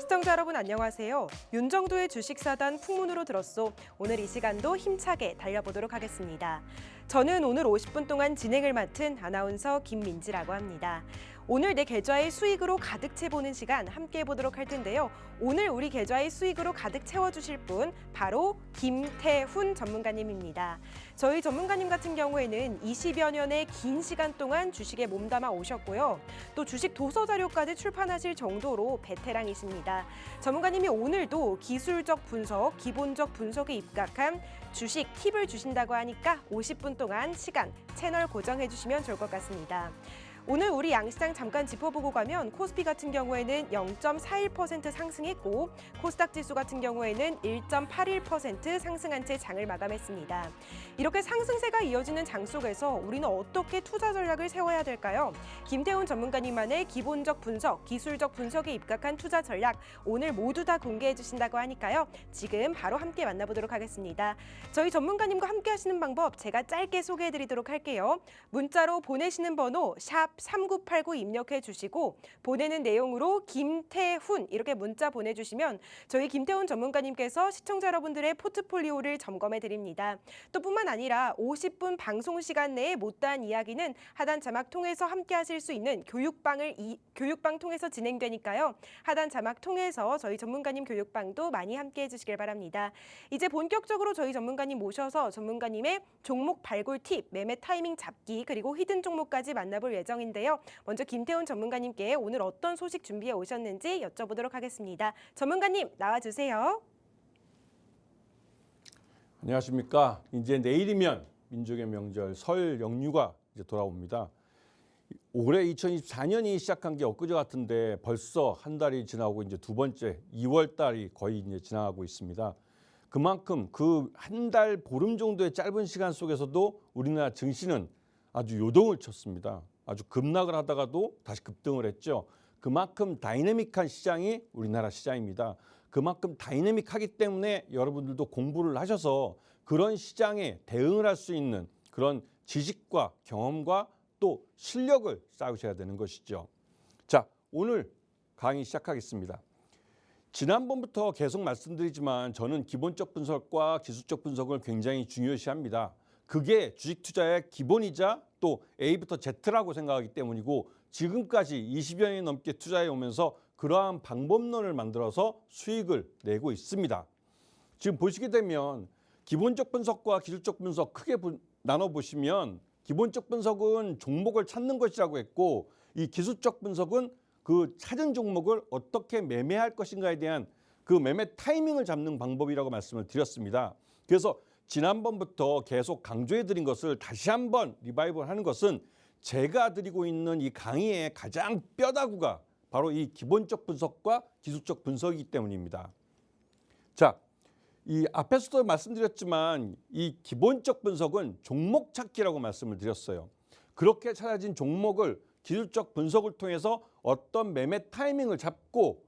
시청자 여러분 안녕하세요. 윤정도의 주식사단 풍문으로 들었소. 오늘 이 시간도 힘차게 달려보도록 하겠습니다. 저는 오늘 50분 동안 진행을 맡은 아나운서 김민지라고 합니다. 오늘 내 계좌의 수익으로 가득 채보는 시간 함께 해보도록 할 텐데요. 오늘 우리 계좌의 수익으로 가득 채워주실 분 바로 김태훈 전문가님입니다. 저희 전문가님 같은 경우에는 20여 년의 긴 시간 동안 주식에 몸담아 오셨고요. 또 주식 도서 자료까지 출판하실 정도로 베테랑이십니다. 전문가님이 오늘도 기술적 분석, 기본적 분석에 입각한 주식 팁을 주신다고 하니까 50분 동안 시간, 채널 고정해 주시면 좋을 것 같습니다. 오늘 우리 양시장 잠깐 짚어보고 가면 코스피 같은 경우에는 0.41% 상승했고 코스닥 지수 같은 경우에는 1.81% 상승한 채 장을 마감했습니다. 이렇게 상승세가 이어지는 장 속에서 우리는 어떻게 투자 전략을 세워야 될까요? 김태훈 전문가님만의 기본적 분석, 기술적 분석에 입각한 투자 전략 오늘 모두 다 공개해 주신다고 하니까요. 지금 바로 함께 만나보도록 하겠습니다. 저희 전문가님과 함께 하시는 방법 제가 짧게 소개해 드리도록 할게요. 문자로 보내시는 번호 샵 3989 입력해 주시고 보내는 내용으로 김태훈 이렇게 문자 보내주시면 저희 김태훈 전문가님께서 시청자 여러분들의 포트폴리오를 점검해 드립니다. 또 뿐만 아니라 50분 방송 시간 내에 못다한 이야기는 하단 자막 통해서 함께 하실 수 있는 교육방 통해서 진행되니까요. 하단 자막 통해서 저희 전문가님 교육방도 많이 함께 해주시길 바랍니다. 이제 본격적으로 저희 전문가님 모셔서 전문가님의 종목 발굴 팁, 매매 타이밍 잡기 그리고 히든 종목까지 만나볼 예정인데요. 먼저 김태훈 전문가님께 오늘 어떤 소식 준비해 오셨는지 여쭤보도록 하겠습니다. 전문가님 나와주세요. 안녕하십니까. 이제 내일이면 민족의 명절 설 연휴가 이제 돌아옵니다. 올해 2024년이 시작한 게 엊그제 같은데 벌써 한 달이 지나고 이제 두 번째 2월 달이 거의 이제 지나가고 있습니다. 그만큼 그 한 달 보름 정도의 짧은 시간 속에서도 우리나라 증시는 아주 요동을 쳤습니다. 아주 급락을 하다가도 다시 급등을 했죠. 그만큼 다이내믹한 시장이 우리나라 시장입니다. 그만큼 다이내믹하기 때문에 여러분들도 공부를 하셔서 그런 시장에 대응을 할 수 있는 그런 지식과 경험과 또 실력을 쌓으셔야 되는 것이죠. 자, 오늘 강의 시작하겠습니다. 지난번부터 계속 말씀드리지만 저는 기본적 분석과 기술적 분석을 굉장히 중요시합니다. 그게 주식 투자의 기본이자 또 A부터 Z라고 생각하기 때문이고 지금까지 20여 년이 넘게 투자해 오면서 그러한 방법론을 만들어서 수익을 내고 있습니다. 지금 보시게 되면 기본적 분석과 기술적 분석 크게 나눠보시면 기본적 분석은 종목을 찾는 것이라고 했고 이 기술적 분석은 그 찾은 종목을 어떻게 매매할 것인가에 대한 그 매매 타이밍을 잡는 방법이라고 말씀을 드렸습니다. 그래서 지난번부터 계속 강조해 드린 것을 다시 한번 리바이벌 하는 것은 제가 드리고 있는 이 강의의 가장 뼈다구가 바로 이 기본적 분석과 기술적 분석이기 때문입니다. 자, 이 앞에서도 말씀드렸지만 이 기본적 분석은 종목 찾기라고 말씀을 드렸어요. 그렇게 찾아진 종목을 기술적 분석을 통해서 어떤 매매 타이밍을 잡고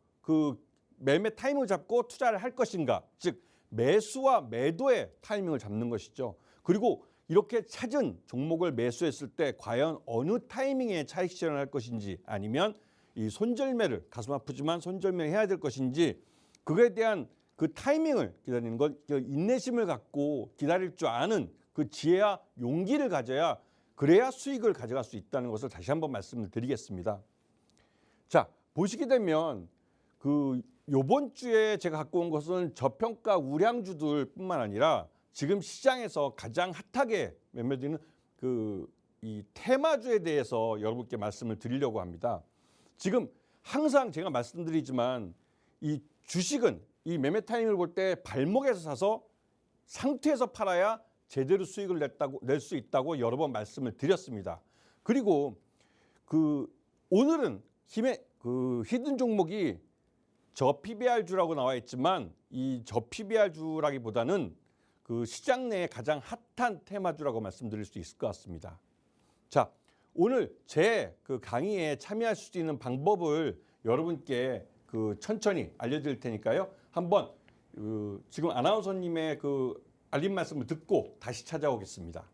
투자를 할 것인가, 즉 매수와 매도의 타이밍을 잡는 것이죠. 그리고 이렇게 찾은 종목을 매수했을 때 과연 어느 타이밍에 차익 실현을 할 것인지 아니면 이 손절매를 가슴 아프지만 손절매를 해야 될 것인지 그거에 대한 그 타이밍을 기다리는 것, 인내심을 갖고 기다릴 줄 아는 그 지혜와 용기를 가져야 그래야 수익을 가져갈 수 있다는 것을 다시 한번 말씀을 드리겠습니다. 자, 보시게 되면 요번 주에 제가 갖고 온 것은 저평가 우량주들뿐만 아니라 지금 시장에서 가장 핫하게 매매되는 이 테마주에 대해서 여러분께 말씀을 드리려고 합니다. 지금 항상 제가 말씀드리지만 이 주식은 이 매매 타이밍을 볼 때 발목에서 사서 상투에서 팔아야 제대로 수익을 낼 수 있다고 여러 번 말씀을 드렸습니다. 그리고 오늘은 히든 종목이 저PBR주라고 나와 있지만 이 저PBR주라기보다는 그 시장 내에 가장 핫한 테마주라고 말씀드릴 수 있을 것 같습니다. 자, 오늘 제 강의에 참여할 수 있는 방법을 여러분께 천천히 알려드릴 테니까요. 한번 지금 아나운서님의 알림 말씀을 듣고 다시 찾아오겠습니다.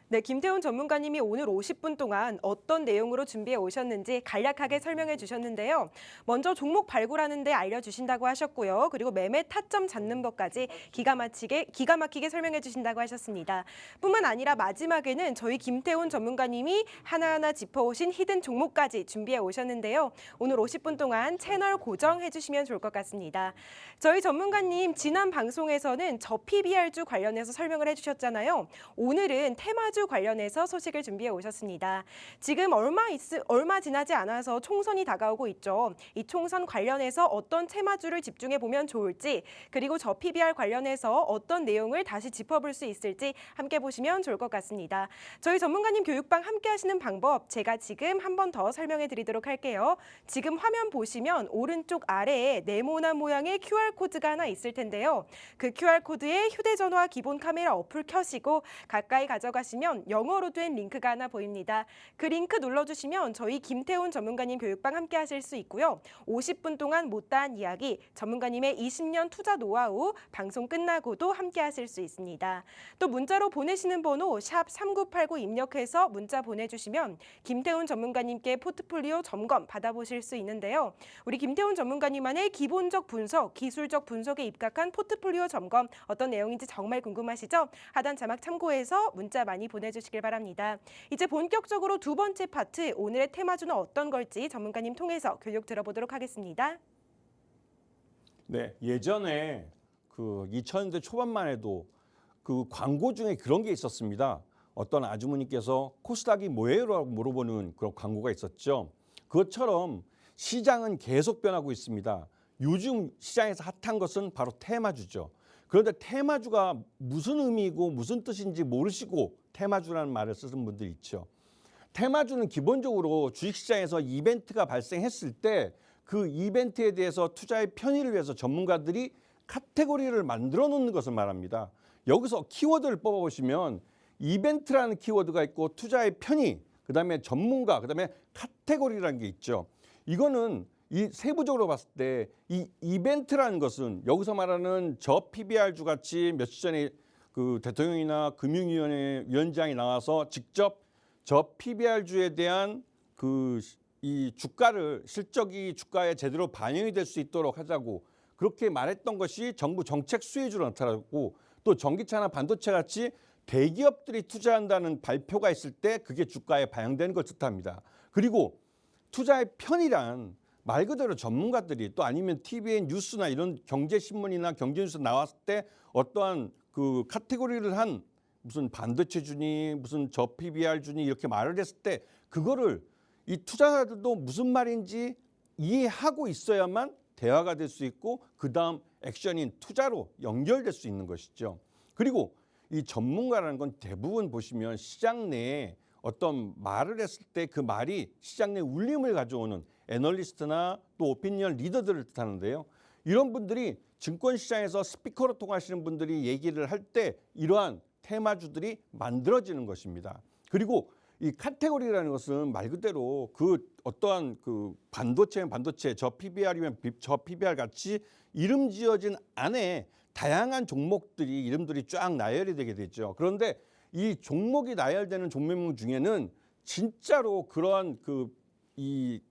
네, 김태훈 전문가님이 오늘 50분 동안 어떤 내용으로 준비해 오셨는지 간략하게 설명해 주셨는데요. 먼저 종목 발굴하는 데 알려주신다고 하셨고요. 그리고 매매 타점 잡는 법까지 기가 막히게 설명해 주신다고 하셨습니다. 뿐만 아니라 마지막에는 저희 김태훈 전문가님이 하나하나 짚어오신 히든 종목까지 준비해 오셨는데요. 오늘 50분 동안 채널 고정해 주시면 좋을 것 같습니다. 저희 전문가님 지난 방송에서는 저PBR주 관련해서 설명을 해주셨잖아요. 오늘은 테마주 관련해서 소식을 준비해 오셨습니다. 지금 얼마 지나지 않아서 총선이 다가오고 있죠. 이 총선 관련해서 어떤 테마주를 집중해 보면 좋을지, 그리고 저 PBR 관련해서 어떤 내용을 다시 짚어볼 수 있을지 함께 보시면 좋을 것 같습니다. 저희 전문가님 교육방 함께 하시는 방법 제가 지금 한 번 더 설명해 드리도록 할게요. 지금 화면 보시면 오른쪽 아래에 네모난 모양의 QR코드가 하나 있을 텐데요. 그 QR코드에 휴대전화 기본 카메라 어플 켜시고 가까이 가져가시면 영어로 된 링크가 하나 보입니다. 그 링크 눌러주시면 저희 김태훈 전문가님 교육방 함께 하실 수 있고요. 50분 동안 못다한 이야기, 전문가님의 20년 투자 노하우, 방송 끝나고도 함께 하실 수 있습니다. 또 문자로 보내시는 번호 샵 3989 입력해서 문자 보내주시면 김태훈 전문가님께 포트폴리오 점검 받아보실 수 있는데요. 우리 김태훈 전문가님만의 기본적 분석, 기술적 분석에 입각한 포트폴리오 점검 어떤 내용인지 정말 궁금하시죠? 하단 자막 참고해서 문자 많이 보내주시길 바랍니다. 이제 본격적으로 두 번째 파트, 오늘의 테마주는 어떤 걸지 전문가님 통해서 교육 들어보도록 하겠습니다. 네, 예전에 그 2000년대 초반만 해도 그 광고 중에 그런 게 있었습니다. 어떤 아주머니께서 코스닥이 뭐예요라고 물어보는 그런 광고가 있었죠. 그것처럼 시장은 계속 변하고 있습니다. 요즘 시장에서 핫한 것은 바로 테마주죠. 그런데 테마주가 무슨 의미이고 무슨 뜻인지 모르시고 테마주라는 말을 쓰는 분들이 있죠. 테마주는 기본적으로 주식시장에서 이벤트가 발생했을 때 그 이벤트에 대해서 투자의 편의를 위해서 전문가들이 카테고리를 만들어 놓는 것을 말합니다. 여기서 키워드를 뽑아보시면 이벤트라는 키워드가 있고 투자의 편의, 그다음에 전문가, 그다음에 카테고리라는 게 있죠. 이거는 이 세부적으로 봤을 때 이 이벤트라는 것은 여기서 말하는 저 PBR주 같이 며칠 전에 그 대통령이나 금융위원회 위원장이 나와서 직접 저 PBR주에 대한 이 주가를 실적이 주가에 제대로 반영이 될 수 있도록 하자고 그렇게 말했던 것이 정부 정책 수혜주로 나타나고, 또 전기차나 반도체 같이 대기업들이 투자한다는 발표가 있을 때 그게 주가에 반영되는 걸 뜻합니다. 그리고 투자의 편이란 말 그대로 전문가들이 또 아니면 TV의 뉴스나 이런 경제신문이나 경제뉴스 나왔을 때 어떠한 그 카테고리를 한 무슨 반도체주니 무슨 저 PBR주니 이렇게 말을 했을 때 그거를 이 투자자들도 무슨 말인지 이해하고 있어야만 대화가 될 수 있고 그 다음 액션인 투자로 연결될 수 있는 것이죠. 그리고 이 전문가라는 건 대부분 보시면 시장 내에 어떤 말을 했을 때 그 말이 시장 내 울림을 가져오는 애널리스트나 또 오피니언 리더들을 뜻하는데요. 이런 분들이 증권시장에서 스피커로 통하시는 분들이 얘기를 할 때 이러한 테마주들이 만들어지는 것입니다. 그리고 이 카테고리라는 것은 말 그대로 그 어떠한 그 반도체면 반도체, 저 PBR이면 저 PBR 같이 이름 지어진 안에 다양한 종목들이 이름들이 쫙 나열이 되게 되죠. 그런데 이 종목이 나열되는 종목 중에는 진짜로 그러한 그러니까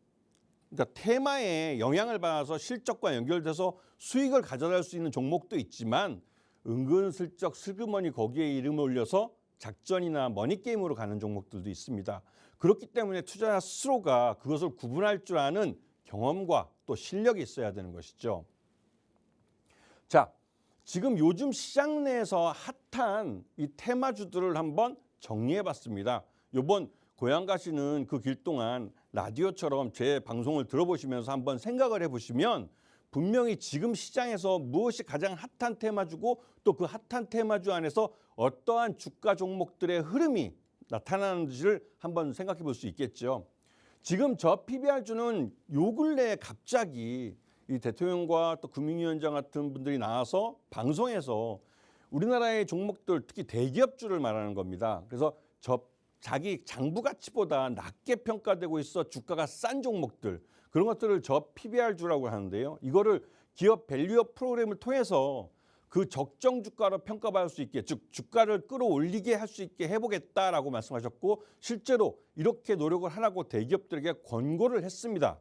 테마에 영향을 받아서 실적과 연결돼서 수익을 가져갈 수 있는 종목도 있지만 은근슬쩍 슬그머니 거기에 이름을 올려서 작전이나 머니게임으로 가는 종목들도 있습니다. 그렇기 때문에 투자자 스스로가 그것을 구분할 줄 아는 경험과 또 실력이 있어야 되는 것이죠. 자, 지금 요즘 시장 내에서 핫한 이 테마주들을 한번 정리해 봤습니다. 이번 고향 가시는 그 길 동안 라디오처럼 제 방송을 들어보시면서 한번 생각을 해보시면 분명히 지금 시장에서 무엇이 가장 핫한 테마주고 또 그 핫한 테마주 안에서 어떠한 주가 종목들의 흐름이 나타나는지를 한번 생각해 볼 수 있겠죠. 지금 저 PBR주는 요 근래에 갑자기 이 대통령과 또 금융위원장 같은 분들이 나와서 방송에서 우리나라의 종목들 특히 대기업주를 말하는 겁니다. 그래서 자기 장부 가치보다 낮게 평가되고 있어 주가가 싼 종목들, 그런 것들을 저 PBR주라고 하는데요. 이거를 기업 밸류업 프로그램을 통해서 그 적정 주가로 평가받을 수 있게, 즉 주가를 끌어올리게 할 수 있게 해보겠다라고 말씀하셨고, 실제로 이렇게 노력을 하라고 대기업들에게 권고를 했습니다.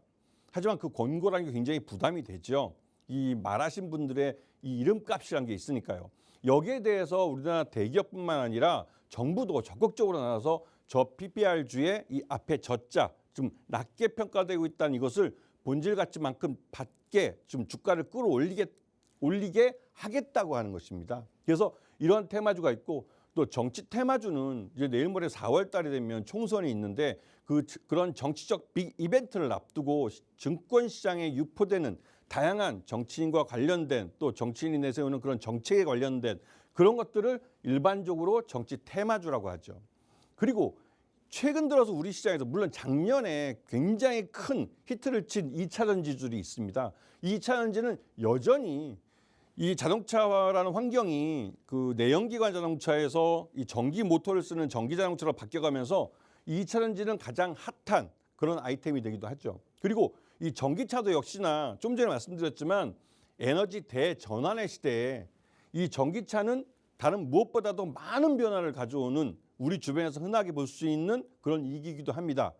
하지만 그 권고라는 게 굉장히 부담이 되죠. 이 말하신 분들의 이 이름값이라는 게 있으니까요. 여기에 대해서 우리나라 대기업뿐만 아니라 정부도 적극적으로 나서서 저 PBR주의 이 앞에 저자 좀 낮게 평가되고 있다는 이것을 본질 가치만큼 받게 좀 주가를 끌어올리게 하겠다고 하는 것입니다. 그래서 이런 테마주가 있고, 또 정치 테마주는 이제 내일 모레 4월 달이 되면 총선이 있는데 그런 정치적 빅 이벤트를 앞두고 증권 시장에 유포되는 다양한 정치인과 관련된, 또 정치인이 내세우는 그런 정책에 관련된 그런 것들을 일반적으로 정치 테마주라고 하죠. 그리고 최근 들어서 우리 시장에서, 물론 작년에 굉장히 큰 히트를 친 2차 전지들이 있습니다. 이 2차 전지는 여전히 이 자동차라는 환경이 그 내연기관 자동차에서 이 전기 모터를 쓰는 전기 자동차로 바뀌어가면서 이 2차 전지는 가장 핫한 그런 아이템이 되기도 하죠. 그리고 이 전기차도 역시나 좀 전에 말씀드렸지만 에너지 대전환의 시대에 이 전기차는 다른 무엇보다도 많은 변화를 가져오는, 우리 주변에서 흔하게 볼 수 있는 그런 이기기도 합니다.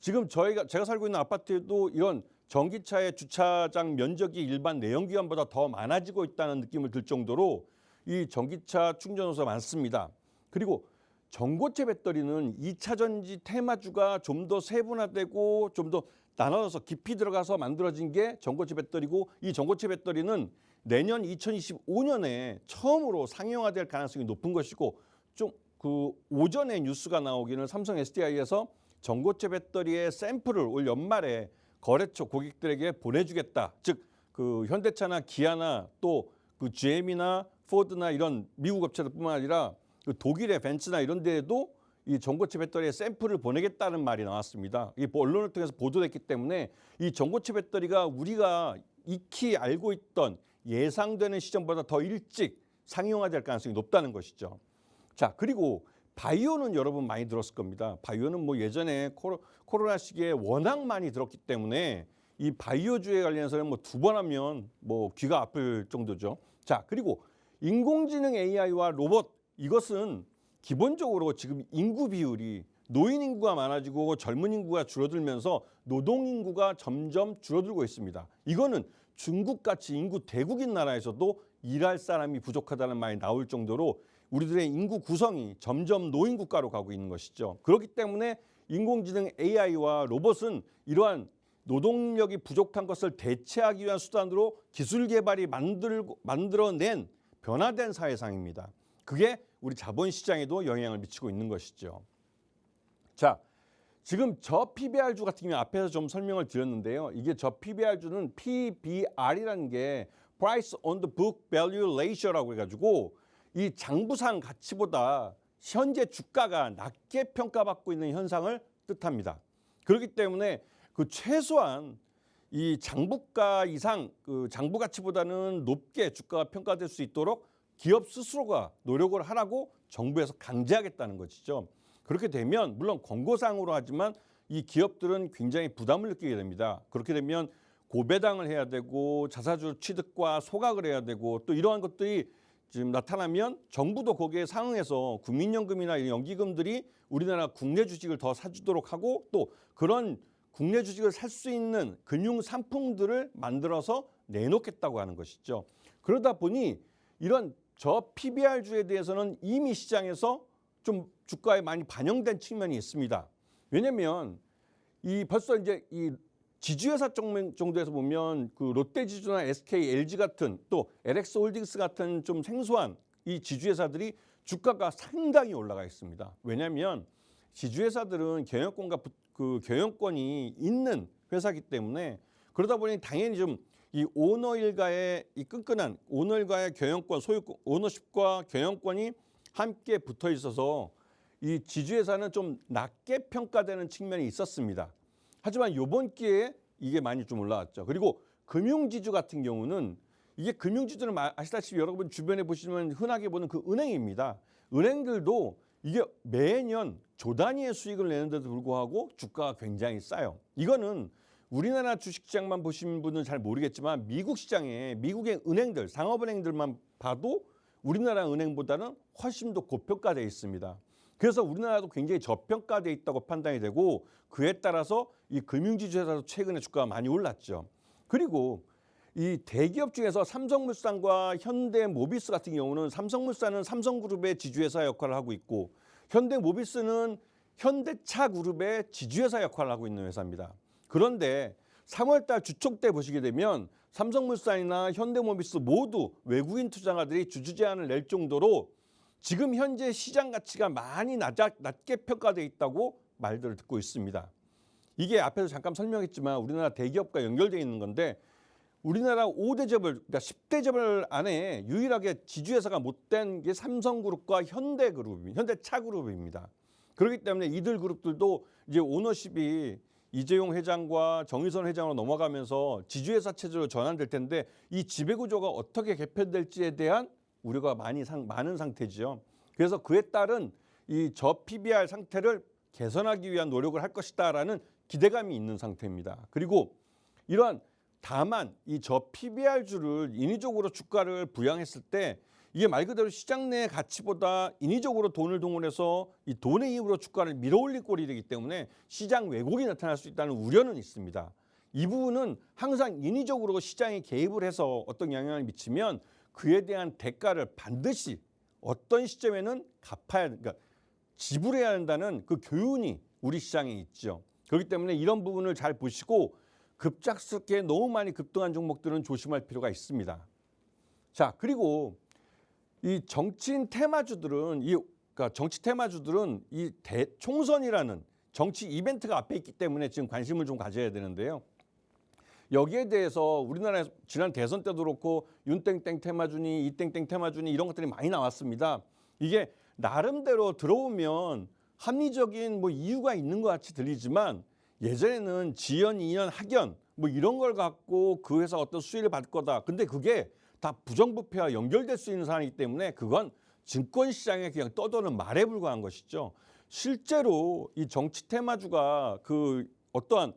지금 제가 살고 있는 아파트에도 이런 전기차의 주차장 면적이 일반 내연기관보다 더 많아지고 있다는 느낌을 들 정도로 이 전기차 충전소가 많습니다. 그리고 전고체 배터리는 2차 전지 테마주가 좀 더 세분화되고 좀 더 나눠서 깊이 들어가서 만들어진 게 전고체 배터리고, 이 전고체 배터리는 내년 2025년에 처음으로 상용화될 가능성이 높은 것이고, 좀 그 오전에 뉴스가 나오기는 삼성 SDI에서 전고체 배터리의 샘플을 올 연말에 거래처 고객들에게 보내주겠다. 즉 그 현대차나 기아나 또 그 GM이나 포드나 이런 미국 업체들뿐만 아니라 그 독일의 벤츠나 이런 데에도 이 전고체 배터리의 샘플을 보내겠다는 말이 나왔습니다. 이게 언론을 통해서 보도됐기 때문에 이 전고체 배터리가 우리가 익히 알고 있던 예상되는 시점보다 더 일찍 상용화될 가능성이 높다는 것이죠. 자, 그리고 바이오는 여러분 많이 들었을 겁니다. 바이오는 뭐 예전에 코로나 시기에 워낙 많이 들었기 때문에 이 바이오주에 관련해서는 뭐 2번 하면 뭐 귀가 아플 정도죠. 자, 그리고 인공지능 AI와 로봇, 이것은 기본적으로 지금 인구 비율이, 노인 인구가 많아지고 젊은 인구가 줄어들면서 노동 인구가 점점 줄어들고 있습니다. 이거는 중국같이 인구 대국인 나라에서도 일할 사람이 부족하다는 말이 나올 정도로 우리들의 인구 구성이 점점 노인 국가로 가고 있는 것이죠. 그렇기 때문에 인공지능 AI와 로봇은 이러한 노동력이 부족한 것을 대체하기 위한 수단으로 기술 개발이 만들어낸 변화된 사회상입니다. 그게 우리 자본시장에도 영향을 미치고 있는 것이죠. 자, 지금 저 PBR주 같은 경우 앞에서 좀 설명을 드렸는데요. 이게 저 PBR주는 PBR이라는 게 Price on the Book Value Ratio라고 해가지고 이 장부상 가치보다 현재 주가가 낮게 평가받고 있는 현상을 뜻합니다. 그렇기 때문에 그 최소한 이 장부가 이상, 그 장부 가치보다는 높게 주가가 평가될 수 있도록 기업 스스로가 노력을 하라고 정부에서 강제하겠다는 것이죠. 그렇게 되면 물론 권고사항으로 하지만 이 기업들은 굉장히 부담을 느끼게 됩니다. 그렇게 되면 고배당을 해야 되고 자사주 취득과 소각을 해야 되고, 또 이러한 것들이 지금 나타나면 정부도 거기에 상응해서 국민연금이나 이런 연기금들이 우리나라 국내 주식을 더 사주도록 하고, 또 그런 국내 주식을 살 수 있는 금융 상품들을 만들어서 내놓겠다고 하는 것이죠. 그러다 보니 이런 저 PBR주에 대해서는 이미 시장에서 좀 주가에 많이 반영된 측면이 있습니다. 왜냐하면 이 벌써 이제 이 지주회사 정도에서 보면 그 롯데지주나 SK, LG 같은, 또 LX홀딩스 같은 좀 생소한 이 지주회사들이 주가가 상당히 올라가 있습니다. 왜냐하면 지주회사들은 경영권이 있는 회사이기 때문에, 그러다 보니 당연히 좀 이 오너 일가의 이 끈끈한 오너 일가의 경영권, 소유권, 오너십과 경영권이 함께 붙어 있어서 이 지주회사는 좀 낮게 평가되는 측면이 있었습니다. 하지만 이번 기회에 이게 많이 좀 올라왔죠. 그리고 금융지주 같은 경우는, 이게 금융지주는 아시다시피 여러분 주변에 보시면 흔하게 보는 그 은행입니다. 은행들도 이게 매년 조 단위의 수익을 내는데도 불구하고 주가가 굉장히 싸요. 이거는 우리나라 주식시장만 보신 분은 잘 모르겠지만 미국 시장에 미국의 은행들, 상업은행들만 봐도 우리나라 은행보다는 훨씬 더 고평가되어 있습니다. 그래서 우리나라도 굉장히 저평가되어 있다고 판단이 되고 그에 따라서 이 금융지주에서 최근에 주가가 많이 올랐죠. 그리고 이 대기업 중에서 삼성물산과 현대모비스 같은 경우는 삼성물산은 삼성그룹의 지주회사 역할을 하고 있고 현대모비스는 현대차그룹의 지주회사 역할을 하고 있는 회사입니다. 그런데 3월달 주총 때 보시게 되면 삼성물산이나 현대모비스 모두 외국인 투자가들이 주주 제안을 낼 정도로 지금 현재 시장 가치가 많이 낮게 평가되어 있다고 말들을 듣고 있습니다. 이게 앞에서 잠깐 설명했지만 우리나라 대기업과 연결되어 있는 건데 우리나라 5대 재벌, 그러니까 10대 재벌 안에 유일하게 지주회사가 못된 게 삼성그룹과 현대차그룹입니다. 그렇기 때문에 이들 그룹들도 이제 오너십이 이재용 회장과 정의선 회장으로 넘어가면서 지주회사 체제로 전환될 텐데 이 지배구조가 어떻게 개편될지에 대한 우려가 많은 상태죠. 그래서 그에 따른 이 저 PBR 상태를 개선하기 위한 노력을 할 것이다라는 기대감이 있는 상태입니다. 그리고 다만 이 저 PBR주를 인위적으로 주가를 부양했을 때 이게 말 그대로 시장 내 가치보다 인위적으로 돈을 동원해서 이 돈의 힘으로 주가를 밀어올릴 꼴이 되기 때문에 시장 왜곡이 나타날 수 있다는 우려는 있습니다. 이 부분은 항상 인위적으로 시장에 개입을 해서 어떤 영향을 미치면 그에 대한 대가를 반드시 어떤 시점에는 그러니까 지불해야 한다는 그 교훈이 우리 시장에 있죠. 그렇기 때문에 이런 부분을 잘 보시고 급작스럽게 너무 많이 급등한 종목들은 조심할 필요가 있습니다. 자, 그리고 이 정치인 테마주들은 그러니까 정치 테마주들은 이 총선이라는 정치 이벤트가 앞에 있기 때문에 지금 관심을 좀 가져야 되는데요. 여기에 대해서 우리나라 지난 대선 때도 그렇고 윤땡땡 테마주니 이땡땡 테마주니 이런 것들이 많이 나왔습니다. 이게 나름대로 들어오면 합리적인 이유가 있는 것 같이 들리지만 예전에는 지연, 이연, 학연 이런 걸 갖고 그 회사 어떤 수혜를 받을 거다. 근데 그게 다 부정부패와 연결될 수 있는 사안이기 때문에 그건 증권시장에 그냥 떠도는 말에 불과한 것이죠. 실제로 이 정치 테마주가 그 어떠한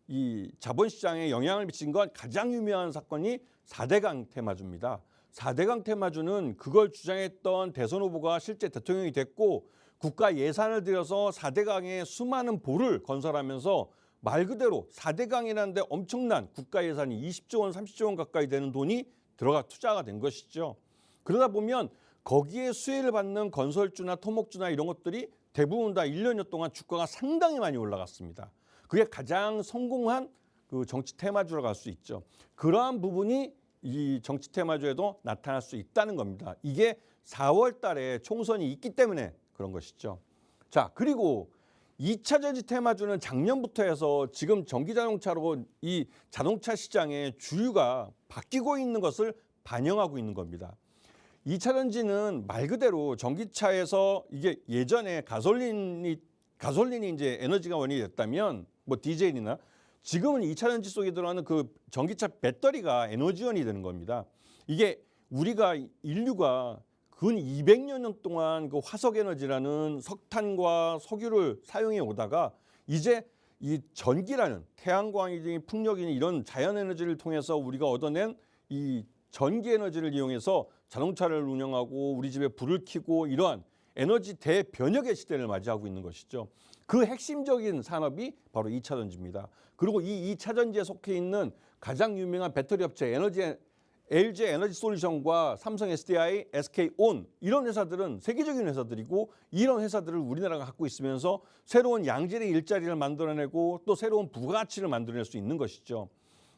이 자본시장에 영향을 미친 건 가장 유명한 사건이 4대강 테마주입니다. 4대강 테마주는 그걸 주장했던 대선 후보가 실제 대통령이 됐고 국가 예산을 들여서 4대강에 수많은 보를 건설하면서 말 그대로 4대강이라는 데 엄청난 국가 예산이 20조 원, 30조 원 가까이 되는 돈이 들어가 투자가 된 것이죠. 그러다 보면 거기에 수혜를 받는 건설주나 토목주나 이런 것들이 대부분 다 1년여 동안 주가가 상당히 많이 올라갔습니다. 그게 가장 성공한 그 정치 테마주라고 할 수 있죠. 그러한 부분이 이 정치 테마주에도 나타날 수 있다는 겁니다. 이게 4월 달에 총선이 있기 때문에 그런 것이죠. 자, 그리고 2차 전지 테마주는 작년부터 해서 지금 전기자동차로 이 자동차 시장의 주류가 바뀌고 있는 것을 반영하고 있는 겁니다. 2차 전지는 말 그대로 전기차에서 이게 예전에 가솔린이 이제 에너지가 원인이 됐다면 디젤이나 지금은 2차 전지 속에 들어가는 그 전기차 배터리가 에너지원이 되는 겁니다. 이게 인류가 근 200여 년 동안 그 화석에너지라는 석탄과 석유를 사용해 오다가 이제 이 전기라는 태양광이니 풍력이니 이런 자연에너지를 통해서 우리가 얻어낸 이 전기에너지를 이용해서 자동차를 운영하고 우리 집에 불을 켜고 이러한 에너지 대변혁의 시대를 맞이하고 있는 것이죠. 그 핵심적인 산업이 바로 2차 전지입니다. 그리고 이 2차 전지에 속해 있는 가장 유명한 배터리 업체 LG 에너지 솔루션과 삼성 SDI, SK온 이런 회사들은 세계적인 회사들이고 이런 회사들을 우리나라가 갖고 있으면서 새로운 양질의 일자리를 만들어내고 또 새로운 부가가치를 만들어낼 수 있는 것이죠.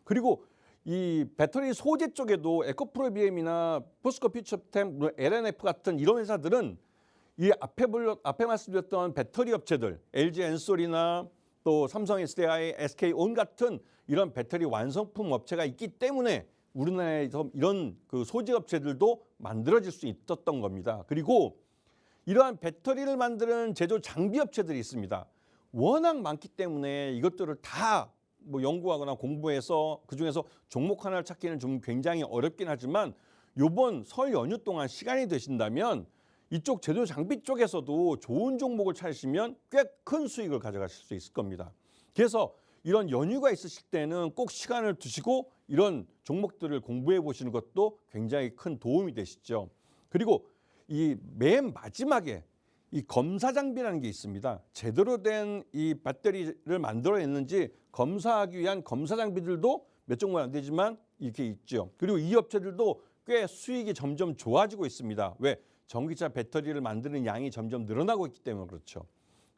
그리고 이 배터리 소재 쪽에도 에코프로비엠이나 포스코 퓨처템, LNF 같은 이런 회사들은 이 앞에 말씀드렸던 배터리 업체들 LG 엔솔이나 또 삼성 SDI, SK온 같은 이런 배터리 완성품 업체가 있기 때문에 우리나라에서 이런 그 소재 업체들도 만들어질 수 있었던 겁니다. 그리고 이러한 배터리를 만드는 제조 장비 업체들이 있습니다. 워낙 많기 때문에 이것들을 다 연구하거나 공부해서 그중에서 종목 하나를 찾기는 좀 굉장히 어렵긴 하지만 이번 설 연휴 동안 시간이 되신다면 이쪽 제조 장비 쪽에서도 좋은 종목을 찾으시면 꽤 큰 수익을 가져가실 수 있을 겁니다. 그래서 이런 연휴가 있으실 때는 꼭 시간을 두시고 이런 종목들을 공부해 보시는 것도 굉장히 큰 도움이 되시죠. 그리고 이 맨 마지막에 이 검사 장비라는 게 있습니다. 제대로 된 이 배터리를 만들어냈는지 검사하기 위한 검사 장비들도 몇 종목 안 되지만 이렇게 있죠. 그리고 이 업체들도 꽤 수익이 점점 좋아지고 있습니다. 왜? 전기차 배터리를 만드는 양이 점점 늘어나고 있기 때문에 그렇죠.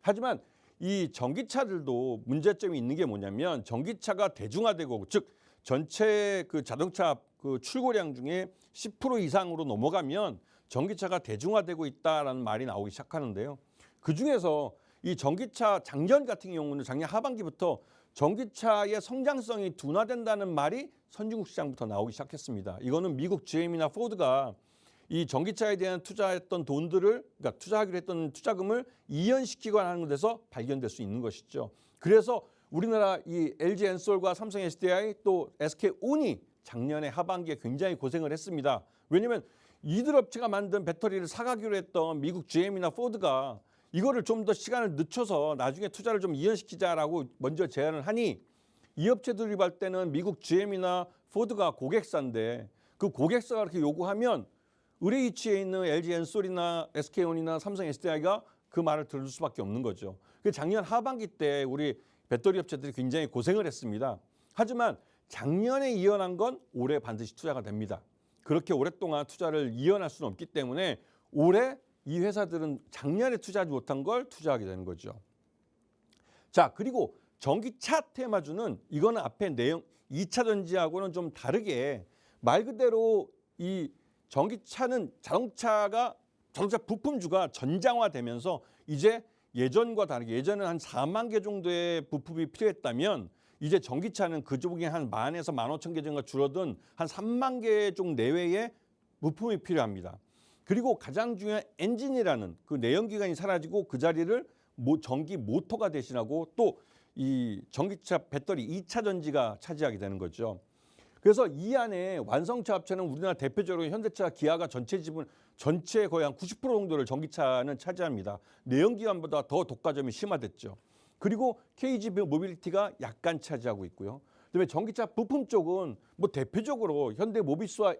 하지만 이 전기차들도 문제점이 있는 게 뭐냐면 전기차가 대중화되고 즉 전체 그 자동차 그 출고량 중에 10% 이상으로 넘어가면 전기차가 대중화되고 있다라는 말이 나오기 시작하는데요. 그 중에서 이 전기차 작년 같은 경우는 작년 하반기부터 전기차의 성장성이 둔화된다는 말이 선진국 시장부터 나오기 시작했습니다. 이거는 미국 GM이나 포드가 이 전기차에 대한 투자했던 돈들을 그러니까 투자하기로 했던 투자금을 이연시키거나 하는 데서 발견될 수 있는 것이죠. 그래서 우리나라 이 LG 엔솔과 삼성 SDI 또 SK온이 작년에 하반기에 굉장히 고생을 했습니다. 왜냐하면 이들 업체가 만든 배터리를 사가기로 했던 미국 GM이나 포드가 이거를 좀 더 시간을 늦춰서 나중에 투자를 좀 이연시키자라고 먼저 제안을 하니 이 업체들이 볼 때는 미국 GM이나 포드가 고객사인데 그 고객사가 그렇게 요구하면 의뢰 위치에 있는 LG 엔솔이나 SK온이나 삼성 SDI가 그 말을 들을 수밖에 없는 거죠. 작년 하반기 때 우리 배터리 업체들이 굉장히 고생을 했습니다. 하지만 작년에 이어난 건 올해 반드시 투자가 됩니다. 그렇게 오랫동안 투자를 이어날 수는 없기 때문에 올해 이 회사들은 작년에 투자하지 못한 걸 투자하게 되는 거죠. 자, 그리고 전기차 테마주는 이거는 앞에 내용 2차 전지하고는 좀 다르게 말 그대로 이 전기차는 자동차 부품주가 전장화되면서 이제 예전과 다르게 예전에는 한 4만 개 정도의 부품이 필요했다면 이제 전기차는 그 중에 한 10,000에서 15,000개 정도 줄어든 한 3만 개 정도 내외의 부품이 필요합니다. 그리고 가장 중요한 엔진이라는 그 내연기관이 사라지고 그 자리를 전기 모터가 대신하고 또 이 전기차 배터리 2차 전지가 차지하게 되는 거죠. 그래서 이 안에 완성차 업체는 우리나라 대표적으로 현대차, 기아가 전체 지분 전체 거의 한 90% 정도를 전기차는 차지합니다. 내연기관보다 더 독과점이 심화됐죠. 그리고 KG 모빌리티가 약간 차지하고 있고요. 그다음에 전기차 부품 쪽은 뭐 대표적으로 현대모비스와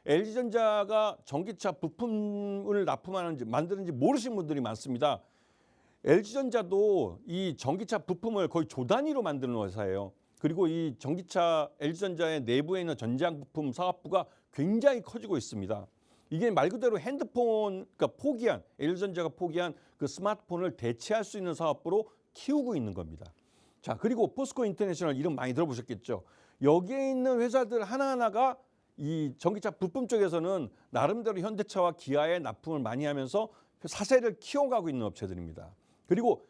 LG전자가 전기차 부품을 납품하는지 만드는지 모르시는 분들이 많습니다. LG전자도 이 전기차 부품을 거의 조 단위로 만드는 회사예요. 그리고 이 전기차 LG전자의 내부에 있는 전장 부품 사업부가 굉장히 커지고 있습니다. 이게 말 그대로 핸드폰, 그러니까 LG전자가 포기한 그 스마트폰을 대체할 수 있는 사업부로 키우고 있는 겁니다. 자, 그리고 포스코 인터내셔널 이름 많이 들어보셨겠죠. 여기에 있는 회사들 하나하나가 이 전기차 부품 쪽에서는 나름대로 현대차와 기아에 납품을 많이 하면서 사세를 키워가고 있는 업체들입니다. 그리고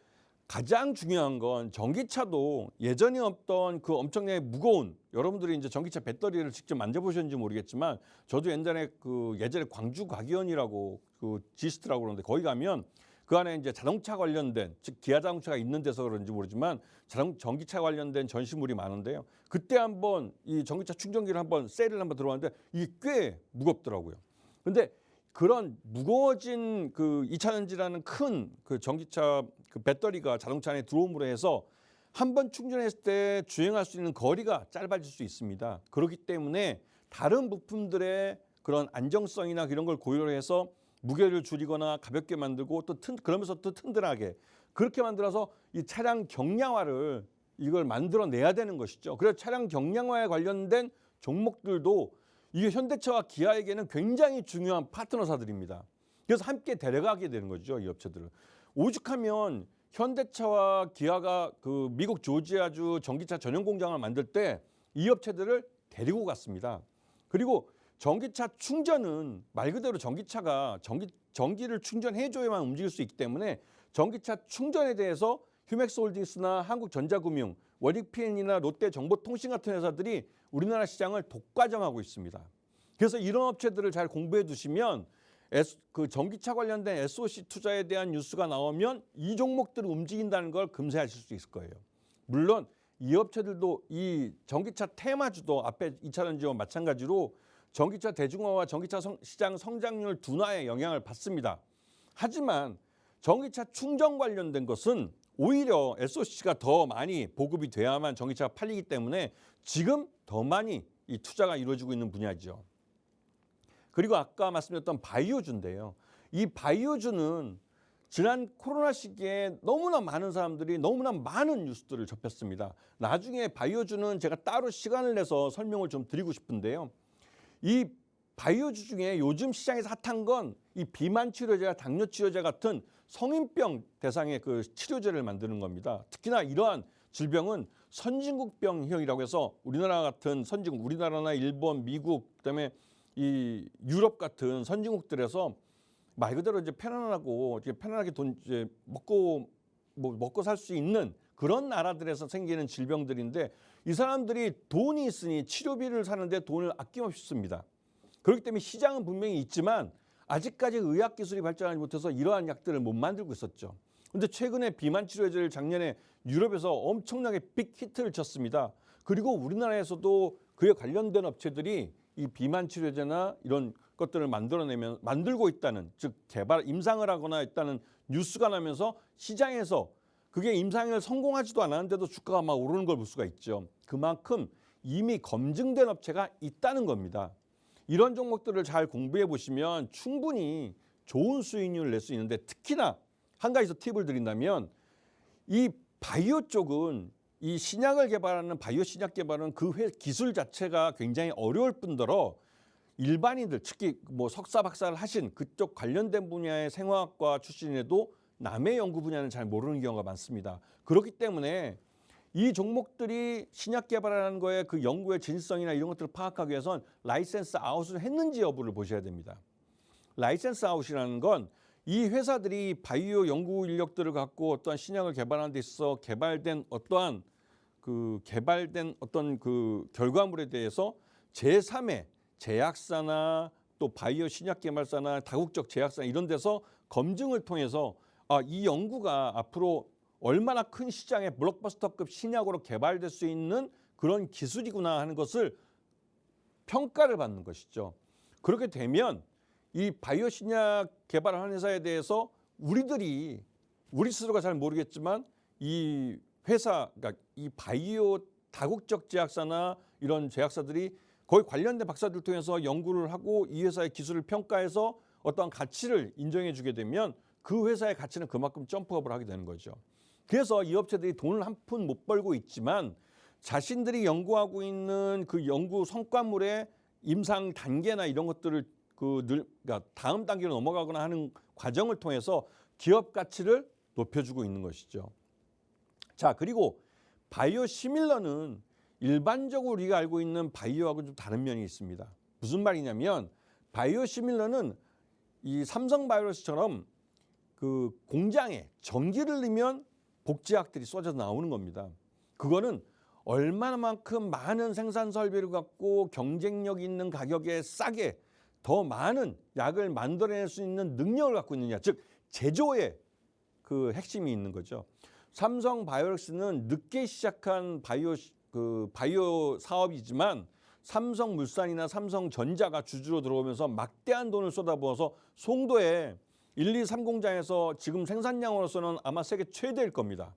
가장 중요한 건 전기차도 예전에 없던 그 엄청나게 무거운 여러분들이 이제 전기차 배터리를 직접 만져보셨는지 모르겠지만 저도 예전에 광주 과기원이라고 그 지스트라고 그러는데 거기 가면 그 안에 이제 자동차 관련된 즉 기아 자동차가 있는 데서 그런지 모르지만 전기차 관련된 전시물이 많은데요. 그때 한번 이 전기차 충전기를 한번 세일을 한번 들어봤는데 이게 꽤 무겁더라고요. 근데 그런 무거워진 그 2차 전지라는 큰 그 전기차 그 배터리가 자동차 안에 들어옴으로 해서 한 번 충전했을 때 주행할 수 있는 거리가 짧아질 수 있습니다. 그렇기 때문에 다른 부품들의 그런 안정성이나 이런 걸 고려해서 무게를 줄이거나 가볍게 만들고 또 그러면서 또 튼튼하게 그렇게 만들어서 이 차량 경량화를 이걸 만들어내야 되는 것이죠. 그래서 차량 경량화에 관련된 종목들도 이게 현대차와 기아에게는 굉장히 중요한 파트너사들입니다. 그래서 함께 데려가게 되는 거죠, 이 업체들을. 오죽하면 현대차와 기아가 그 미국 조지아주 전기차 전용 공장을 만들 때 이 업체들을 데리고 갔습니다. 그리고 전기차 충전은 말 그대로 전기차가 전기를 충전해줘야만 움직일 수 있기 때문에 전기차 충전에 대해서 휴맥스홀딩스나 한국전자금융, 원익PN이나 롯데정보통신 같은 회사들이 우리나라 시장을 독과점하고 있습니다. 그래서 이런 업체들을 잘 공부해 두시면 그 전기차 관련된 SOC 투자에 대한 뉴스가 나오면 이 종목들을 움직인다는 걸 금세 아실 수 있을 거예요. 물론 이 업체들도 이 전기차 테마주도 앞에 2차 전지와 마찬가지로 전기차 대중화와 전기차 시장 성장률 둔화에 영향을 받습니다. 하지만 전기차 충전 관련된 것은 오히려 SOC가 더 많이 보급이 돼야만 전기차가 팔리기 때문에 지금 더 많이 이 투자가 이루어지고 있는 분야죠. 그리고 아까 말씀드렸던 바이오주인데요. 이 바이오주는 지난 코로나 시기에 너무나 많은 사람들이 너무나 많은 뉴스들을 접했습니다. 나중에 바이오주는 제가 따로 시간을 내서 설명을 좀 드리고 싶은데요. 이 바이오주 중에 요즘 시장에서 핫한 건 이 비만 치료제와 당뇨 치료제 같은 성인병 대상의 그 치료제를 만드는 겁니다. 특히나 이러한 질병은 선진국병형이라고 해서 우리나라 같은 선진국, 우리나라나 일본, 미국, 그다음에 이 유럽 같은 선진국들에서 말 그대로 이제 편안하고 이제 편안하게 돈 이제 먹고 살 수 있는 그런 나라들에서 생기는 질병들인데 이 사람들이 돈이 있으니 치료비를 사는데 돈을 아낌없이 씁니다. 그렇기 때문에 시장은 분명히 있지만 아직까지 의학 기술이 발전하지 못해서 이러한 약들을 못 만들고 있었죠. 그런데 최근에 비만 치료제를 작년에 유럽에서 엄청나게 빅 히트를 쳤습니다. 그리고 우리나라에서도 그에 관련된 업체들이 이 비만 치료제나 이런 것들을 만들고 있다는, 즉 개발 임상을 하거나 있다는 뉴스가 나면서 시장에서 그게 임상을 성공하지도 않았는데도 주가가 막 오르는 걸 볼 수가 있죠. 그만큼 이미 검증된 업체가 있다는 겁니다. 이런 종목들을 잘 공부해 보시면 충분히 좋은 수익률을 낼 수 있는데, 특히나 한 가지 더 팁을 드린다면 이 바이오 쪽은 이 신약을 개발하는 바이오 신약 개발은 그 기술 자체가 굉장히 어려울 뿐더러 일반인들, 특히 뭐 석사 박사를 하신 그쪽 관련된 분야의 생화학과 출신에도 남의 연구 분야는 잘 모르는 경우가 많습니다. 그렇기 때문에 이 종목들이 신약 개발하는 거에 그 연구의 진실성이나 이런 것들을 파악하기 위해선 라이센스 아웃을 했는지 여부를 보셔야 됩니다. 라이센스 아웃이라는 건 이 회사들이 바이오 연구 인력들을 갖고 어떠한 신약을 개발하는 데 있어 개발된 어떤 그 결과물에 대해서 제3의 제약사나 또 바이오 신약 개발사나 다국적 제약사 이런 데서 검증을 통해서 이 연구가 앞으로 얼마나 큰 시장의 블록버스터급 신약으로 개발될 수 있는 그런 기술이구나 하는 것을 평가를 받는 것이죠. 그렇게 되면 이 바이오 신약 개발하는 회사에 대해서 우리 스스로가 잘 모르겠지만 이 회사, 그러니까 이 바이오 다국적 제약사나 이런 제약사들이 거의 관련된 박사들 통해서 연구를 하고 이 회사의 기술을 평가해서 어떠한 가치를 인정해 주게 되면 그 회사의 가치는 그만큼 점프업을 하게 되는 거죠. 그래서 이 업체들이 돈을 한 푼 못 벌고 있지만 자신들이 연구하고 있는 그 연구 성과물의 임상 단계나 이런 것들을 그러니까 다음 단계로 넘어가거나 하는 과정을 통해서 기업 가치를 높여주고 있는 것이죠. 자, 그리고 바이오 시밀러는 일반적으로 우리가 알고 있는 바이오하고 좀 다른 면이 있습니다. 무슨 말이냐면 바이오 시밀러는 이 삼성바이오로스처럼 그 공장에 전기를 넣으면 복제약들이 쏟아져 나오는 겁니다. 그거는 얼마나만큼 많은 생산 설비를 갖고 경쟁력 있는 가격에 싸게 더 많은 약을 만들어낼 수 있는 능력을 갖고 있느냐, 즉 제조의 그 핵심이 있는 거죠. 삼성바이오로스는 늦게 시작한 바이오 사업이지만 삼성물산이나 삼성전자가 주주로 들어오면서 막대한 돈을 쏟아부어서 송도에 1, 2, 3공장에서 지금 생산량으로서는 아마 세계 최대일 겁니다.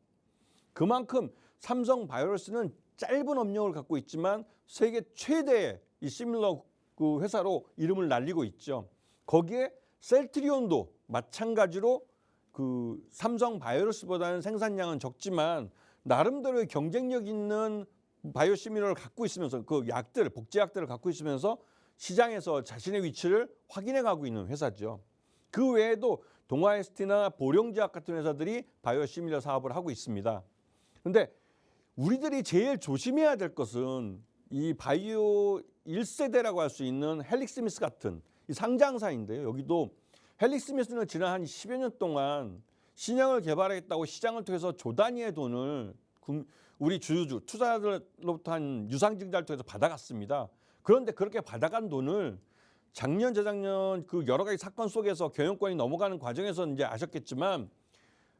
그만큼 삼성바이오로스는 짧은 업력을 갖고 있지만 세계 최대의 이 시밀러 그 회사로 이름을 날리고 있죠. 거기에 셀트리온도 마찬가지로 그 삼성바이오로스보다는 생산량은 적지만 나름대로의 경쟁력 있는 바이오 시밀러를 갖고 있으면서 그 약들, 복제약들을 갖고 있으면서 시장에서 자신의 위치를 확인해 가고 있는 회사죠. 그 외에도 동아ST나 보령제약 같은 회사들이 바이오 시밀러 사업을 하고 있습니다. 그런데 우리들이 제일 조심해야 될 것은 이 바이오 1세대라고 할 수 있는 헬릭스미스 같은 이 상장사인데요. 여기도 헬릭스미스는 지난 한 10여 년 동안 신약을 개발하겠다고 시장을 통해서 조 단위의 돈을 우리 투자자들로부터 한 유상증자를 통해서 받아갔습니다. 그런데 그렇게 받아간 돈을 작년, 재작년 그 여러 가지 사건 속에서 경영권이 넘어가는 과정에서 이제 아셨겠지만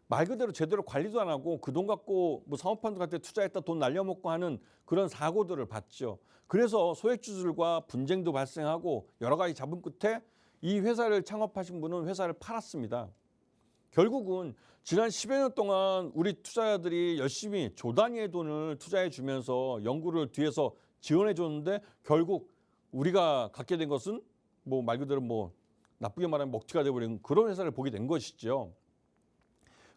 말 그대로 제대로 관리도 안 하고 그 돈 갖고 뭐 사모펀드 같은 데 투자했다 돈 날려먹고 하는 그런 사고들을 봤죠. 그래서 소액주주들과 분쟁도 발생하고 여러 가지 잡음 끝에 이 회사를 창업하신 분은 회사를 팔았습니다. 결국은 지난 10여 년 동안 우리 투자자들이 열심히 조 단위의 돈을 투자해 주면서 연구를 뒤에서 지원해 줬는데 결국 우리가 갖게 된 것은 뭐 말 그대로 뭐 나쁘게 말하면 먹튀가 돼버린 그런 회사를 보게 된 것이죠.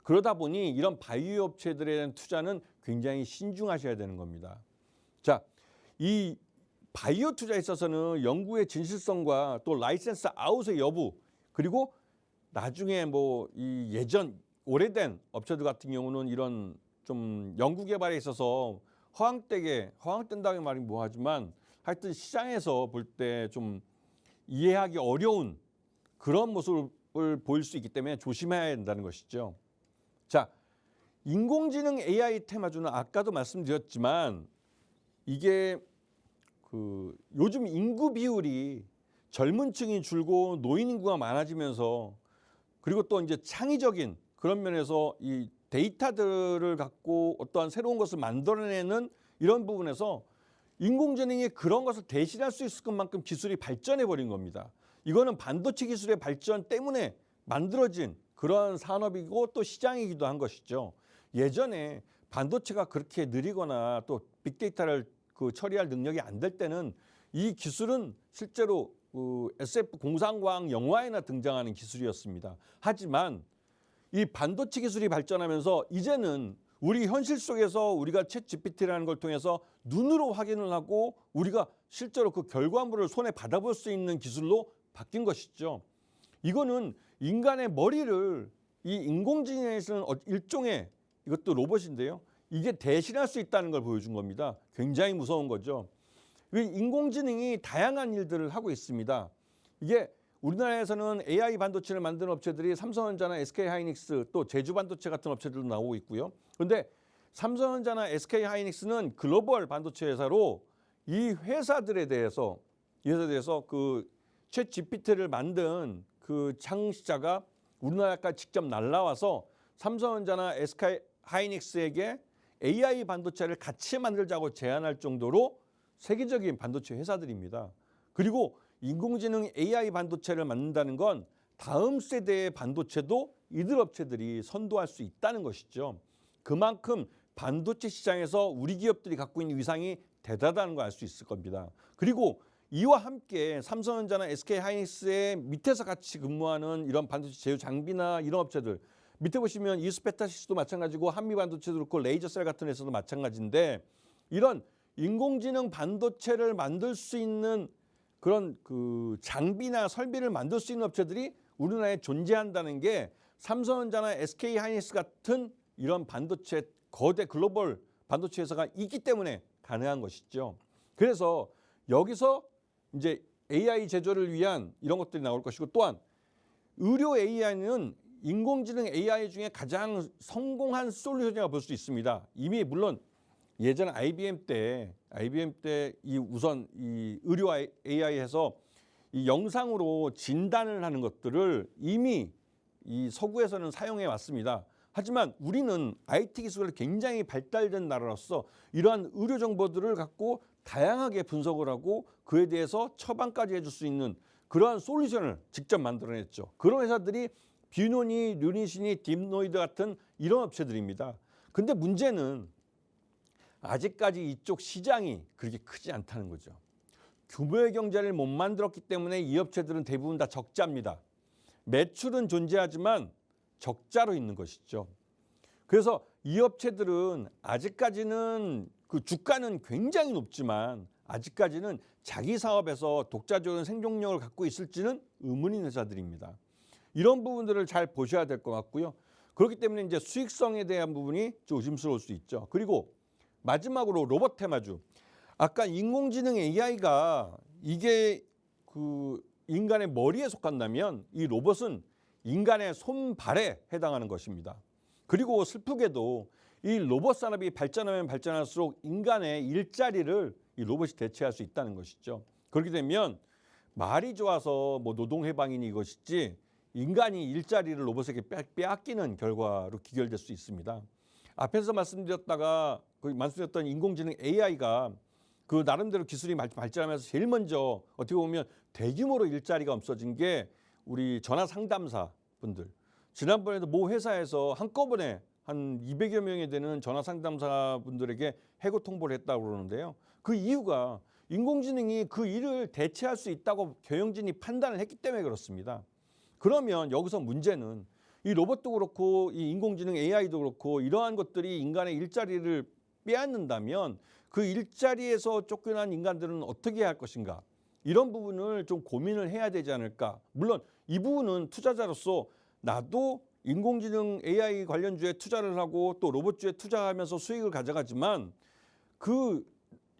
그러다 보니 이런 바이오 업체들에 대한 투자는 굉장히 신중하셔야 되는 겁니다. 자, 이 바이오 투자에 있어서는 연구의 진실성과 또 라이센스 아웃의 여부, 그리고 나중에 뭐 이 예전 오래된 업체들 같은 경우는 이런 좀 연구 개발에 있어서 허황된다는 말이 뭐하지만 하여튼 시장에서 볼 때 좀 이해하기 어려운 그런 모습을 보일 수 있기 때문에 조심해야 된다는 것이죠. 자, 인공지능 AI 테마주는 아까도 말씀드렸지만 이게 요즘 인구 비율이 젊은 층이 줄고 노인 인구가 많아지면서 그리고 또 이제 창의적인 그런 면에서 이 데이터들을 갖고 어떠한 새로운 것을 만들어내는 이런 부분에서 인공지능이 그런 것을 대신할 수 있을 것만큼 기술이 발전해 버린 겁니다. 이거는 반도체 기술의 발전 때문에 만들어진 그런 산업이고 또 시장이기도 한 것이죠. 예전에 반도체가 그렇게 느리거나 또 빅데이터를 처리할 능력이 안 될 때는 이 기술은 실제로 SF 공상과학 영화에나 등장하는 기술이었습니다. 하지만 이 반도체 기술이 발전하면서 이제는 우리 현실 속에서 우리가 챗 GPT라는 걸 통해서 눈으로 확인을 하고 우리가 실제로 그 결과물을 손에 받아볼 수 있는 기술로 바뀐 것이죠. 이거는 인간의 머리를 이 인공지능에서는 일종의 이것도 로봇인데요. 이게 대신할 수 있다는 걸 보여준 겁니다. 굉장히 무서운 거죠. 인공지능이 다양한 일들을 하고 있습니다. 이게 우리나라에서는 AI 반도체를 만드는 업체들이 삼성전자나 SK하이닉스 또 제주반도체 같은 업체들도 나오고 있고요. 그런데 삼성전자나 SK하이닉스는 글로벌 반도체 회사로 이 회사들에 대해서 그 챗 GPT를 만든 그 창시자가 우리나라까지 직접 날라와서 삼성전자나 SK하이닉스에게 AI 반도체를 같이 만들자고 제안할 정도로 세계적인 반도체 회사들입니다. 그리고 인공지능 AI 반도체를 만든다는 건 다음 세대의 반도체도 이들 업체들이 선도할 수 있다는 것이죠. 그만큼 반도체 시장에서 우리 기업들이 갖고 있는 위상이 대단하다는 걸 알 수 있을 겁니다. 그리고 이와 함께 삼성전자나 SK하이닉스의 밑에서 같이 근무하는 이런 반도체 제휴 장비나 이런 업체들 밑에 보시면 이스페타시스도 마찬가지고 한미반도체도 그렇고 레이저셀 같은 회사도 마찬가지인데 이런 인공지능 반도체를 만들 수 있는 그런 장비나 설비를 만들 수 있는 업체들이 우리나라에 존재한다는 게 삼성전자나 SK하이닉스 같은 이런 반도체 거대 글로벌 반도체 회사가 있기 때문에 가능한 것이죠. 그래서 여기서 이제 AI 제조를 위한 이런 것들이 나올 것이고 또한 의료 AI는 인공지능 AI 중에 가장 성공한 솔루션이라고 볼 수 있습니다. 이미 물론 예전 IBM 때 우선 이 의료 AI에서 이 영상으로 진단을 하는 것들을 이미 이 서구에서는 사용해 왔습니다. 하지만 우리는 IT 기술이 굉장히 발달된 나라로서 이러한 의료 정보들을 갖고 다양하게 분석을 하고 그에 대해서 처방까지 해줄 수 있는 그러한 솔루션을 직접 만들어냈죠. 그런 회사들이 뷰노니, 류니시니, 딥노이드 같은 이런 업체들입니다. 근데 문제는 아직까지 이쪽 시장이 그렇게 크지 않다는 거죠. 규모의 경제를 못 만들었기 때문에 이 업체들은 대부분 다 적자입니다. 매출은 존재하지만 적자로 있는 것이죠. 그래서 이 업체들은 아직까지는 그 주가는 굉장히 높지만 아직까지는 자기 사업에서 독자적인 생존력을 갖고 있을지는 의문인 회사들입니다. 이런 부분들을 잘 보셔야 될 것 같고요. 그렇기 때문에 이제 수익성에 대한 부분이 좀 의심스러울 수 있죠. 그리고 마지막으로 로봇 테마주. 아까 인공지능 AI가 이게 그 인간의 머리에 속한다면 이 로봇은 인간의 손발에 해당하는 것입니다. 그리고 슬프게도 이 로봇 산업이 발전하면 발전할수록 인간의 일자리를 이 로봇이 대체할 수 있다는 것이죠. 그렇게 되면 말이 좋아서 뭐 노동 해방이니 이것이지 인간이 일자리를 로봇에게 빼앗기는 결과로 귀결될 수 있습니다. 앞에서 말씀드렸던 인공지능 AI가 그 나름대로 기술이 발전하면서 제일 먼저 어떻게 보면 대규모로 일자리가 없어진 게 우리 전화 상담사 분들. 지난번에도 모 회사에서 한꺼번에 한 200여 명이 되는 전화 상담사분들에게 해고 통보를 했다고 그러는데요. 그 이유가 인공지능이 그 일을 대체할 수 있다고 경영진이 판단을 했기 때문에 그렇습니다. 그러면 여기서 문제는 이 로봇도 그렇고 이 인공지능 AI도 그렇고 이러한 것들이 인간의 일자리를 빼앗는다면 그 일자리에서 쫓겨난 인간들은 어떻게 해야 할 것인가? 이런 부분을 좀 고민을 해야 되지 않을까? 물론 이 부분은 투자자로서 나도 인공지능 AI 관련주에 투자를 하고 또 로봇주에 투자하면서 수익을 가져가지만 그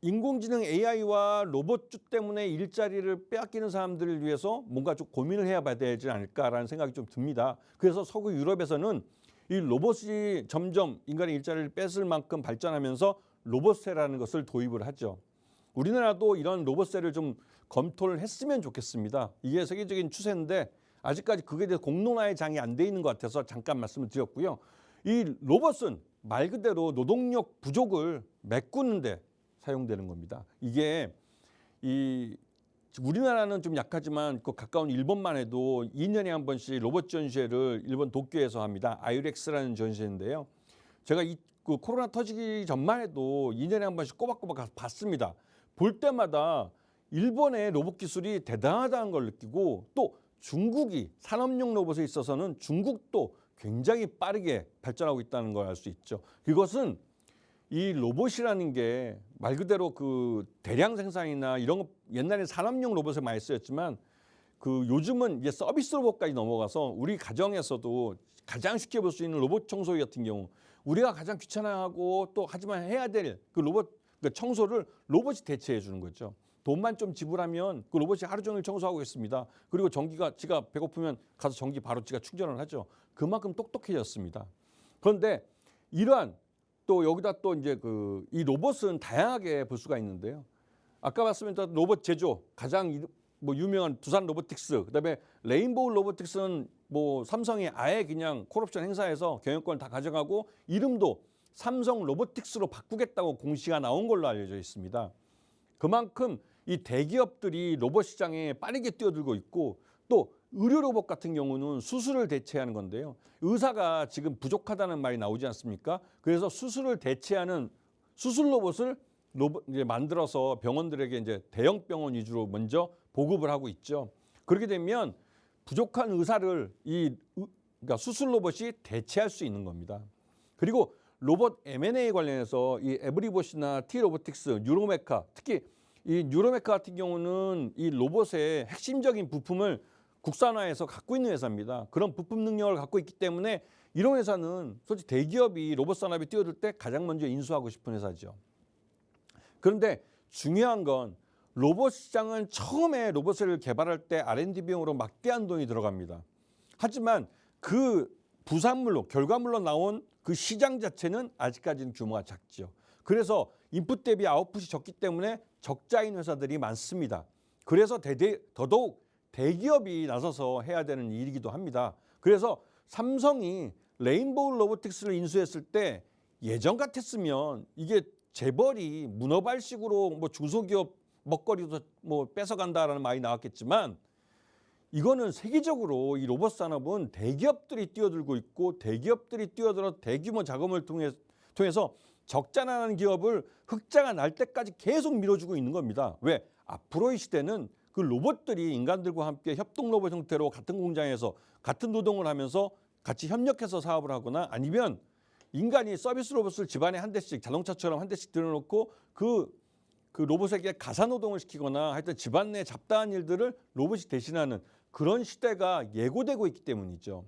인공지능 AI와 로봇주 때문에 일자리를 빼앗기는 사람들을 위해서 뭔가 좀 고민을 해봐야 되지 않을까라는 생각이 좀 듭니다. 그래서 서구 유럽에서는 이 로봇이 점점 인간의 일자리를 뺏을 만큼 발전하면서 로봇세라는 것을 도입을 하죠. 우리나라도 이런 로봇세를 좀 검토를 했으면 좋겠습니다. 이게 세계적인 추세인데 아직까지 그게 대해서 공론화의 장이 안 돼 있는 것 같아서 잠깐 말씀을 드렸고요. 이 로봇은 말 그대로 노동력 부족을 메꾸는 데 사용되는 겁니다. 이게 우리나라는 좀 약하지만 그 가까운 일본만 해도 2년에 한 번씩 로봇 전시회를 일본 도쿄에서 합니다. 아이렉스라는 전시회인데요. 제가 그 코로나 터지기 전만 해도 2년에 한 번씩 꼬박꼬박 가서 봤습니다. 볼 때마다 일본의 로봇 기술이 대단하다는 걸 느끼고 또 중국이 산업용 로봇에 있어서는 중국도 굉장히 빠르게 발전하고 있다는 걸 알 수 있죠. 그것은 이 로봇이라는 게 말 그대로 그 대량 생산이나 이런 거 옛날에 산업용 로봇에 많이 쓰였지만 그 요즘은 이제 서비스 로봇까지 넘어가서 우리 가정에서도 가장 쉽게 볼 수 있는 로봇 청소기 같은 경우 우리가 가장 귀찮아하고 또 하지만 해야 될 그 로봇 그 청소를 로봇이 대체해 주는 거죠. 돈만 좀 지불하면 그 로봇이 하루 종일 청소하고 있습니다. 그리고 전기가 지가 배고프면 가서 전기 바로 지가 충전을 하죠. 그만큼 똑똑해졌습니다. 그런데 이러한 또 여기다 또 이제 이 로봇은 다양하게 볼 수가 있는데요. 아까 말씀드린 로봇 제조 가장 유명한 두산 로보틱스, 그다음에 레인보우 로보틱스는 삼성이 아예 그냥 콜옵션 행사해서 경영권을 다 가져가고 이름도 삼성 로보틱스로 바꾸겠다고 공시가 나온 걸로 알려져 있습니다. 그만큼 이 대기업들이 로봇 시장에 빠르게 뛰어들고 있고 또 의료 로봇 같은 경우는 수술을 대체하는 건데요. 의사가 지금 부족하다는 말이 나오지 않습니까? 그래서 수술을 대체하는 수술 로봇을 이제 만들어서 병원들에게 이제 대형 병원 위주로 먼저 보급을 하고 있죠. 그렇게 되면 부족한 의사를 그러니까 수술 로봇이 대체할 수 있는 겁니다. 그리고 로봇 M&A 관련해서 이 에브리봇이나 T-로보틱스, 뉴로메카, 특히 이 뉴로메카 같은 경우는 이 로봇의 핵심적인 부품을 국산화해서 갖고 있는 회사입니다. 그런 부품 능력을 갖고 있기 때문에 이런 회사는 솔직히 대기업이 로봇 산업에 뛰어들 때 가장 먼저 인수하고 싶은 회사죠. 그런데 중요한 건 로봇 시장은 처음에 로봇을 개발할 때 R&D 비용으로 막대한 돈이 들어갑니다. 하지만 그 부산물로 결과물로 나온 그 시장 자체는 아직까지는 규모가 작죠. 그래서 인풋 대비 아웃풋이 적기 때문에 적자인 회사들이 많습니다. 그래서 더더욱 대기업이 나서서 해야 되는 일이기도 합니다. 그래서 삼성이 레인보우 로보틱스를 인수했을 때 예전 같았으면 이게 재벌이 문어발식으로 중소기업 먹거리도 뺏어간다라는 말이 나왔겠지만 이거는 세계적으로 이 로봇 산업은 대기업들이 뛰어들고 있고 대기업들이 뛰어들어 대규모 자금을 통해서 적자 나는 기업을 흑자가 날 때까지 계속 밀어주고 있는 겁니다. 왜? 앞으로의 시대는 그 로봇들이 인간들과 함께 협동 로봇 형태로 같은 공장에서 같은 노동을 하면서 같이 협력해서 사업을 하거나 아니면 인간이 서비스 로봇을 집안에 한 대씩 자동차처럼 한 대씩 들여놓고 그 로봇에게 가사 노동을 시키거나 하여튼 집안 내 잡다한 일들을 로봇이 대신하는 그런 시대가 예고되고 있기 때문이죠.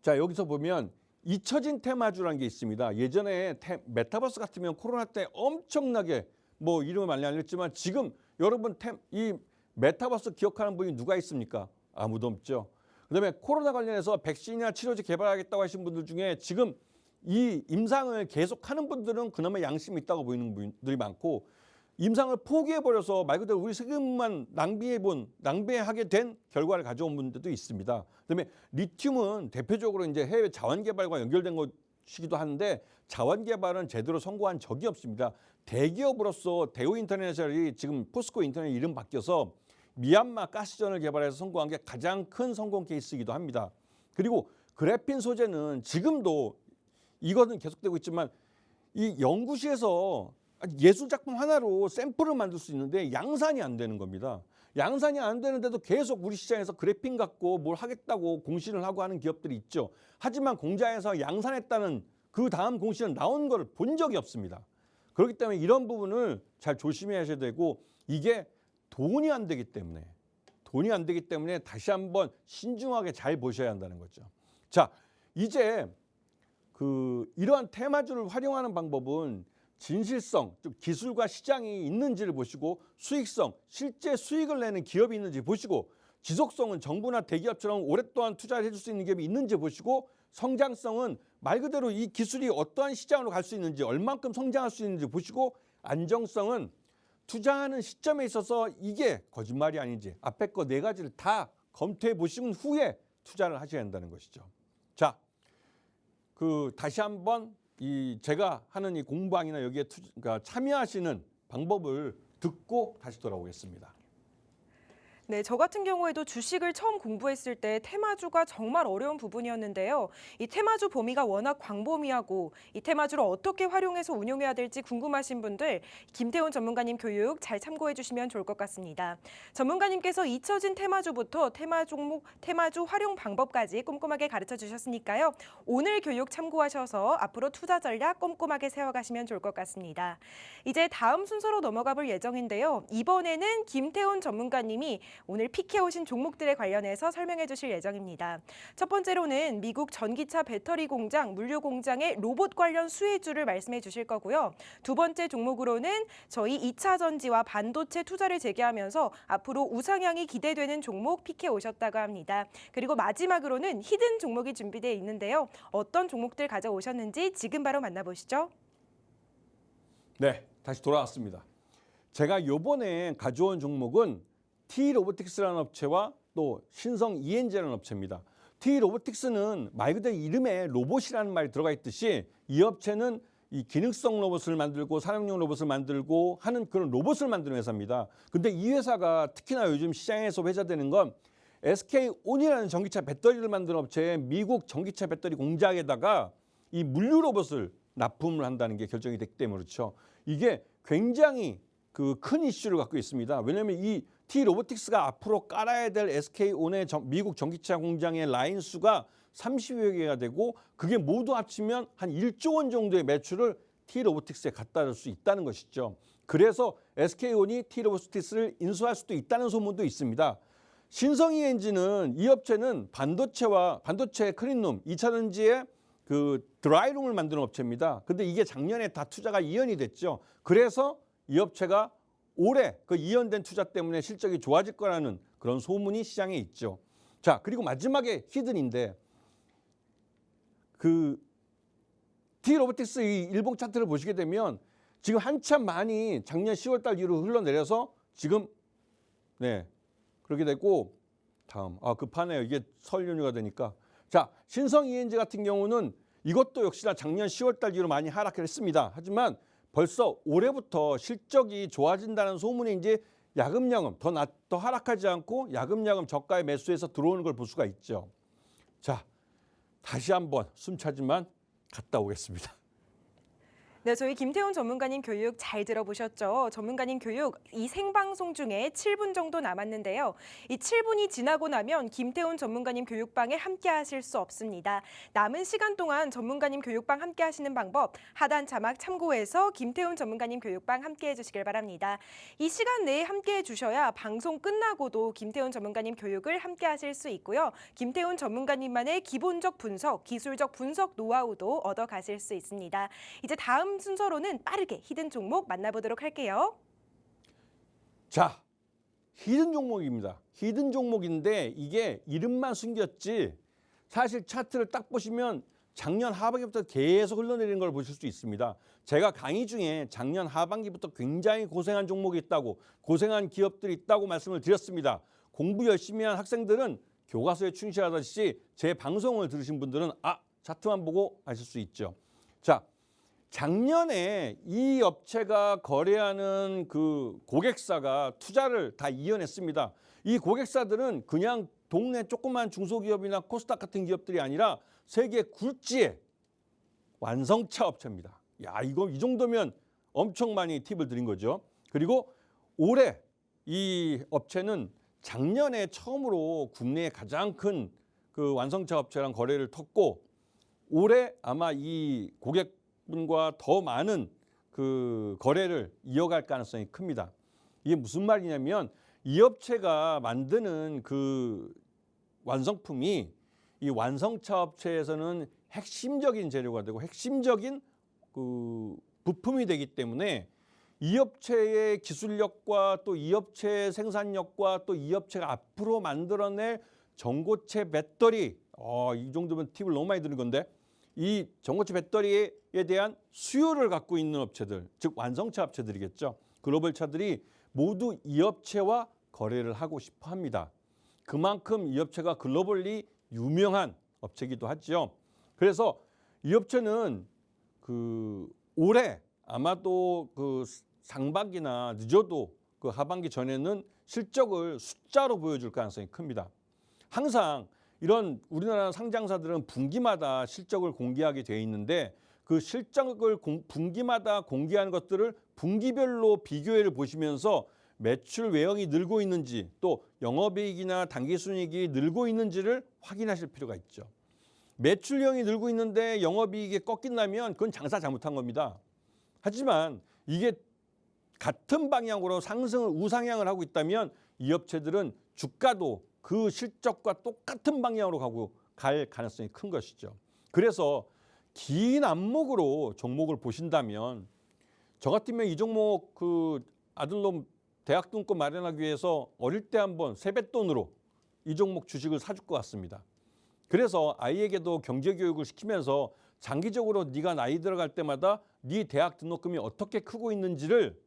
자 여기서 보면 잊혀진 테마주라는 게 있습니다. 예전에 메타버스 같으면 코로나 때 엄청나게 이름을 많이 알렸지만 지금 여러분 이 메타버스 기억하는 분이 누가 있습니까? 아무도 없죠. 그다음에 코로나 관련해서 백신이나 치료제 개발하겠다고 하신 분들 중에 지금 이 임상을 계속하는 분들은 그나마 양심이 있다고 보이는 분들이 많고 임상을 포기해버려서 말 그대로 우리 세금만 낭비하게 된 결과를 가져온 분들도 있습니다. 그다음에 리튬은 대표적으로 이제 해외 자원 개발과 연결된 것이기도 한데 자원 개발은 제대로 성공한 적이 없습니다. 대기업으로서 대우 인터내셔널이 지금 포스코 인터넷 이름 바뀌어서 미얀마 가스전을 개발해서 성공한 게 가장 큰 성공 케이스이기도 합니다. 그리고 그래핀 소재는 지금도 이거는 계속되고 있지만 이 연구실에서 예술 작품 하나로 샘플을 만들 수 있는데 양산이 안 되는 겁니다. 양산이 안 되는데도 계속 우리 시장에서 그래핀 갖고 뭘 하겠다고 공신을 하고 하는 기업들이 있죠. 하지만 공장에서 양산했다는 그 다음 공신은 나온 걸 본 적이 없습니다. 그렇기 때문에 이런 부분을 잘 조심하셔야 되고 이게 돈이 안 되기 때문에 다시 한번 신중하게 잘 보셔야 한다는 거죠. 자, 이제 이러한 테마주를 활용하는 방법은 진실성, 즉 기술과 시장이 있는지를 보시고 수익성, 실제 수익을 내는 기업이 있는지 보시고 지속성은 정부나 대기업처럼 오랫동안 투자를 해줄 수 있는 기업이 있는지 보시고 성장성은 말 그대로 이 기술이 어떠한 시장으로 갈 수 있는지 얼만큼 성장할 수 있는지 보시고 안정성은 투자하는 시점에 있어서 이게 거짓말이 아닌지 앞에 거 네 가지를 다 검토해 보신 후에 투자를 하셔야 한다는 것이죠. 자, 다시 한번 제가 하는 이 공방이나 여기에 그러니까 참여하시는 방법을 듣고 다시 돌아오겠습니다. 네, 저 같은 경우에도 주식을 처음 공부했을 때 테마주가 정말 어려운 부분이었는데요. 이 테마주 범위가 워낙 광범위하고 이 테마주를 어떻게 활용해서 운용해야 될지 궁금하신 분들 김태훈 전문가님 교육 잘 참고해 주시면 좋을 것 같습니다. 전문가님께서 잊혀진 테마주부터 테마 종목, 테마주 활용 방법까지 꼼꼼하게 가르쳐 주셨으니까요. 오늘 교육 참고하셔서 앞으로 투자 전략 꼼꼼하게 세워가시면 좋을 것 같습니다. 이제 다음 순서로 넘어가 볼 예정인데요. 이번에는 김태훈 전문가님이 오늘 픽해 오신 종목들에 관련해서 설명해 주실 예정입니다. 첫 번째로는 미국 전기차 배터리 공장, 물류 공장의 로봇 관련 수혜주를 말씀해 주실 거고요. 두 번째 종목으로는 저희 2차 전지와 반도체 투자를 재개하면서 앞으로 우상향이 기대되는 종목 픽해 오셨다고 합니다. 그리고 마지막으로는 히든 종목이 준비되어 있는데요. 어떤 종목들 가져오셨는지 지금 바로 만나보시죠. 네, 다시 돌아왔습니다. 제가 이번에 가져온 종목은 T-로보틱스라는 업체와 또 신성 ENG라는 업체입니다. T-로보틱스는 말 그대로 이름에 로봇이라는 말이 들어가 있듯이 이 업체는 이 기능성 로봇을 만들고 산업용 로봇을 만들고 하는 그런 로봇을 만드는 회사입니다. 근데 이 회사가 특히나 요즘 시장에서 회자되는 건 SK온이라는 전기차 배터리를 만드는 업체의 미국 전기차 배터리 공장에다가 이 물류 로봇을 납품을 한다는 게 결정이 됐기 때문에 그렇죠. 이게 굉장히 큰 이슈를 갖고 있습니다. 왜냐하면 이 T-로보틱스가 앞으로 깔아야 될 SK온의 미국 전기차 공장의 라인 수가 30여 개가 되고 그게 모두 합치면 한 1조 원 정도의 매출을 T-로보틱스에 갖다 줄 수 있다는 것이죠. 그래서 SK온이 T-로보틱스를 인수할 수도 있다는 소문도 있습니다. 신성이 엔진은 이 업체는 반도체 클린룸, 2차 전지의 드라이룸을 만드는 업체입니다. 근데 이게 작년에 다 투자가 이연이 됐죠. 그래서 이 업체가 올해 이연된 투자 때문에 실적이 좋아질 거라는 그런 소문이 시장에 있죠. 자, 그리고 마지막에 히든인데 T-로보틱스 이 일봉 차트를 보시게 되면 지금 한참 많이 작년 10월 달 이후로 흘러내려서 지금 그렇게 됐고 다음 급하네요. 이게 설 연휴가 되니까. 자, 신성 ENG 같은 경우는 이것도 역시나 작년 10월 달 이후로 많이 하락했습니다. 하지만 벌써 올해부터 실적이 좋아진다는 소문이 이제 야금야금 더 하락하지 않고 야금야금 저가의 매수해서 들어오는 걸 볼 수가 있죠. 자, 다시 한번 숨차지만 갔다 오겠습니다. 네, 저희 김태훈 전문가님 교육 잘 들어보셨죠? 전문가님 교육 이 생방송 중에 7분 정도 남았는데요. 이 7분이 지나고 나면 김태훈 전문가님 교육방에 함께 하실 수 없습니다. 남은 시간 동안 전문가님 교육방 함께 하시는 방법 하단 자막 참고해서 김태훈 전문가님 교육방 함께 해주시길 바랍니다. 이 시간 내에 함께 해주셔야 방송 끝나고도 김태훈 전문가님 교육을 함께 하실 수 있고요. 김태훈 전문가님만의 기본적 분석, 기술적 분석 노하우도 얻어가실 수 있습니다. 이제 다음 순서로는 빠르게 히든 종목 만나보도록 할게요. 자, 히든 종목입니다. 히든 종목인데 이게 이름만 숨겼지 사실 차트를 딱 보시면 작년 하반기부터 계속 흘러내리는 걸 보실 수 있습니다. 제가 강의 중에 작년 하반기부터 굉장히 고생한 종목이 있다고, 고생한 기업들이 있다고 말씀을 드렸습니다. 공부 열심히 한 학생들은 교과서에 충실하듯이 제 방송을 들으신 분들은 차트만 보고 아실 수 있죠. 자, 작년에 이 업체가 거래하는 고객사가 투자를 다 이연했습니다. 이 고객사들은 그냥 동네 조그만 중소기업이나 코스닥 같은 기업들이 아니라 세계 굴지의 완성차 업체입니다. 야, 이거 이 정도면 엄청 많이 팁을 드린 거죠. 그리고 올해 이 업체는 작년에 처음으로 국내의 가장 큰 그 완성차 업체랑 거래를 텄고 올해 아마 이 고객분과 더 많은 그 거래를 이어갈 가능성이 큽니다. 이게 무슨 말이냐면 이 업체가 만드는 그 완성품이 이 완성차 업체에서는 핵심적인 재료가 되고 핵심적인 그 부품이 되기 때문에 이 업체의 기술력과 또 이 업체의 생산력과 또 이 업체가 앞으로 만들어낼 전고체 배터리, 이 정도면 팁을 너무 많이 드는 건데 이 전고체 배터리에 대한 수요를 갖고 있는 업체들, 즉 완성차 업체들이겠죠. 글로벌 차들이 모두 이 업체와 거래를 하고 싶어 합니다. 그만큼 이 업체가 글로벌리 유명한 업체이기도 하죠. 그래서 이 업체는 그 올해 아마도 그 상반기나 늦어도 그 하반기 전에는 실적을 숫자로 보여줄 가능성이 큽니다. 항상 이런 우리나라 상장사들은 분기마다 실적을 공개하게 돼 있는데 그 실적을 분기마다 공개하는 것들을 분기별로 비교해를 보시면서 매출 외형이 늘고 있는지 또 영업이익이나 당기순이익이 늘고 있는지를 확인하실 필요가 있죠. 매출량이 늘고 있는데 영업이익이 꺾인다면 그건 장사 잘못한 겁니다. 하지만 이게 같은 방향으로 상승을 우상향을 하고 있다면 이 업체들은 주가도 그 실적과 똑같은 방향으로 갈 가능성이 큰 것이죠. 그래서 긴 안목으로 종목을 보신다면 저 같으면 이 종목 그 아들놈 대학 등급 마련하기 위해서 어릴 때 한번 세뱃돈으로 이 종목 주식을 사줄 것 같습니다. 그래서 아이에게도 경제교육을 시키면서 장기적으로 네가 나이 들어갈 때마다 네 대학 등록금이 어떻게 크고 있는지를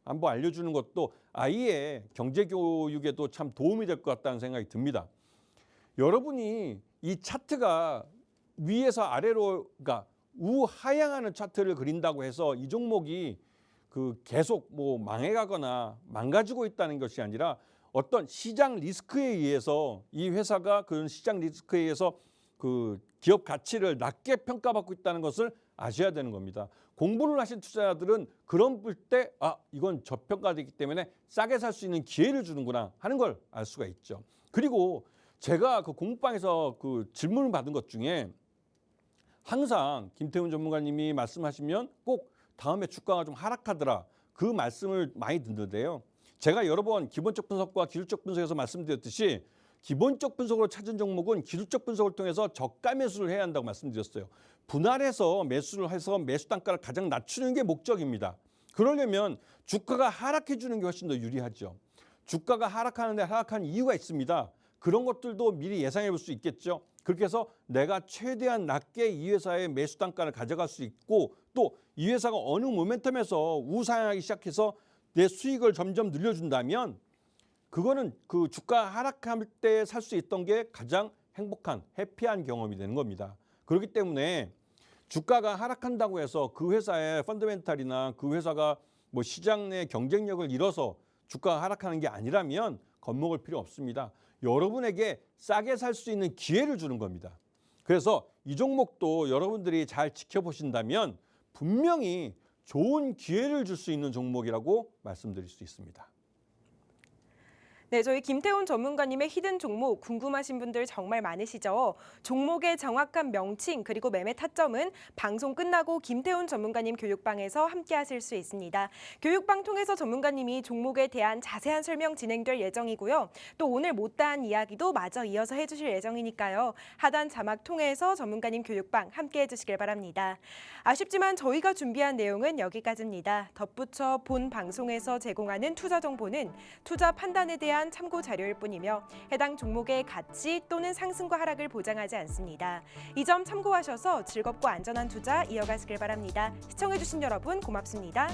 한번 알려주는 것도 아이의 경제교육에도 참 도움이 될 것 같다는 생각이 듭니다. 여러분이 이 차트가 위에서 아래로 그러니까 우하향하는 차트를 그린다고 해서 이 종목이 그 계속 뭐 망해가거나 망가지고 있다는 것이 아니라 어떤 시장 리스크에 의해서 이 회사가 그런 시장 리스크에 의해서 그 기업 가치를 낮게 평가받고 있다는 것을 아셔야 되는 겁니다. 공부를 하신 투자자들은 그런 때 이건 저평가되기 때문에 싸게 살 수 있는 기회를 주는구나 하는 걸 알 수가 있죠. 그리고 제가 그 공부방에서 그 질문을 받은 것 중에 항상 김태훈 전문가님이 말씀하시면 꼭 다음에 주가가 좀 하락하더라 그 말씀을 많이 듣는데요. 제가 여러 번 기본적 분석과 기술적 분석에서 말씀드렸듯이 기본적 분석으로 찾은 종목은 기술적 분석을 통해서 저가 매수를 해야 한다고 말씀드렸어요. 분할해서 매수를 해서 매수 단가를 가장 낮추는 게 목적입니다. 그러려면 주가가 하락해 주는 게 훨씬 더 유리하죠. 주가가 하락하는데 하락한 이유가 있습니다. 그런 것들도 미리 예상해 볼 수 있겠죠. 그렇게 해서 내가 최대한 낮게 이 회사의 매수 단가를 가져갈 수 있고 또 이 회사가 어느 모멘텀에서 우상향하기 시작해서 내 수익을 점점 늘려준다면 그거는 그 주가 하락할 때 살 수 있던 게 가장 행복한 해피한 경험이 되는 겁니다. 그렇기 때문에 주가가 하락한다고 해서 그 회사의 펀더멘탈이나 그 회사가 뭐 시장 내 경쟁력을 잃어서 주가가 하락하는 게 아니라면 겁먹을 필요 없습니다. 여러분에게 싸게 살 수 있는 기회를 주는 겁니다. 그래서 이 종목도 여러분들이 잘 지켜보신다면 분명히 좋은 기회를 줄 수 있는 종목이라고 말씀드릴 수 있습니다. 네, 저희 김태훈 전문가님의 히든 종목 궁금하신 분들 정말 많으시죠? 종목의 정확한 명칭 그리고 매매 타점은 방송 끝나고 김태훈 전문가님 교육방에서 함께 하실 수 있습니다. 교육방 통해서 전문가님이 종목에 대한 자세한 설명 진행될 예정이고요. 또 오늘 못다한 이야기도 마저 이어서 해주실 예정이니까요. 하단 자막 통해서 전문가님 교육방 함께 해주시길 바랍니다. 아쉽지만 저희가 준비한 내용은 여기까지입니다. 덧붙여 본 방송에서 제공하는 투자 정보는 투자 판단에 대한 참고 자료일 뿐이며 해당 종목의 가치 또는 상승과 하락을 보장하지 않습니다. 이 점 참고하셔서 즐겁고 안전한 투자 이어가시길 바랍니다. 시청해주신 여러분 고맙습니다.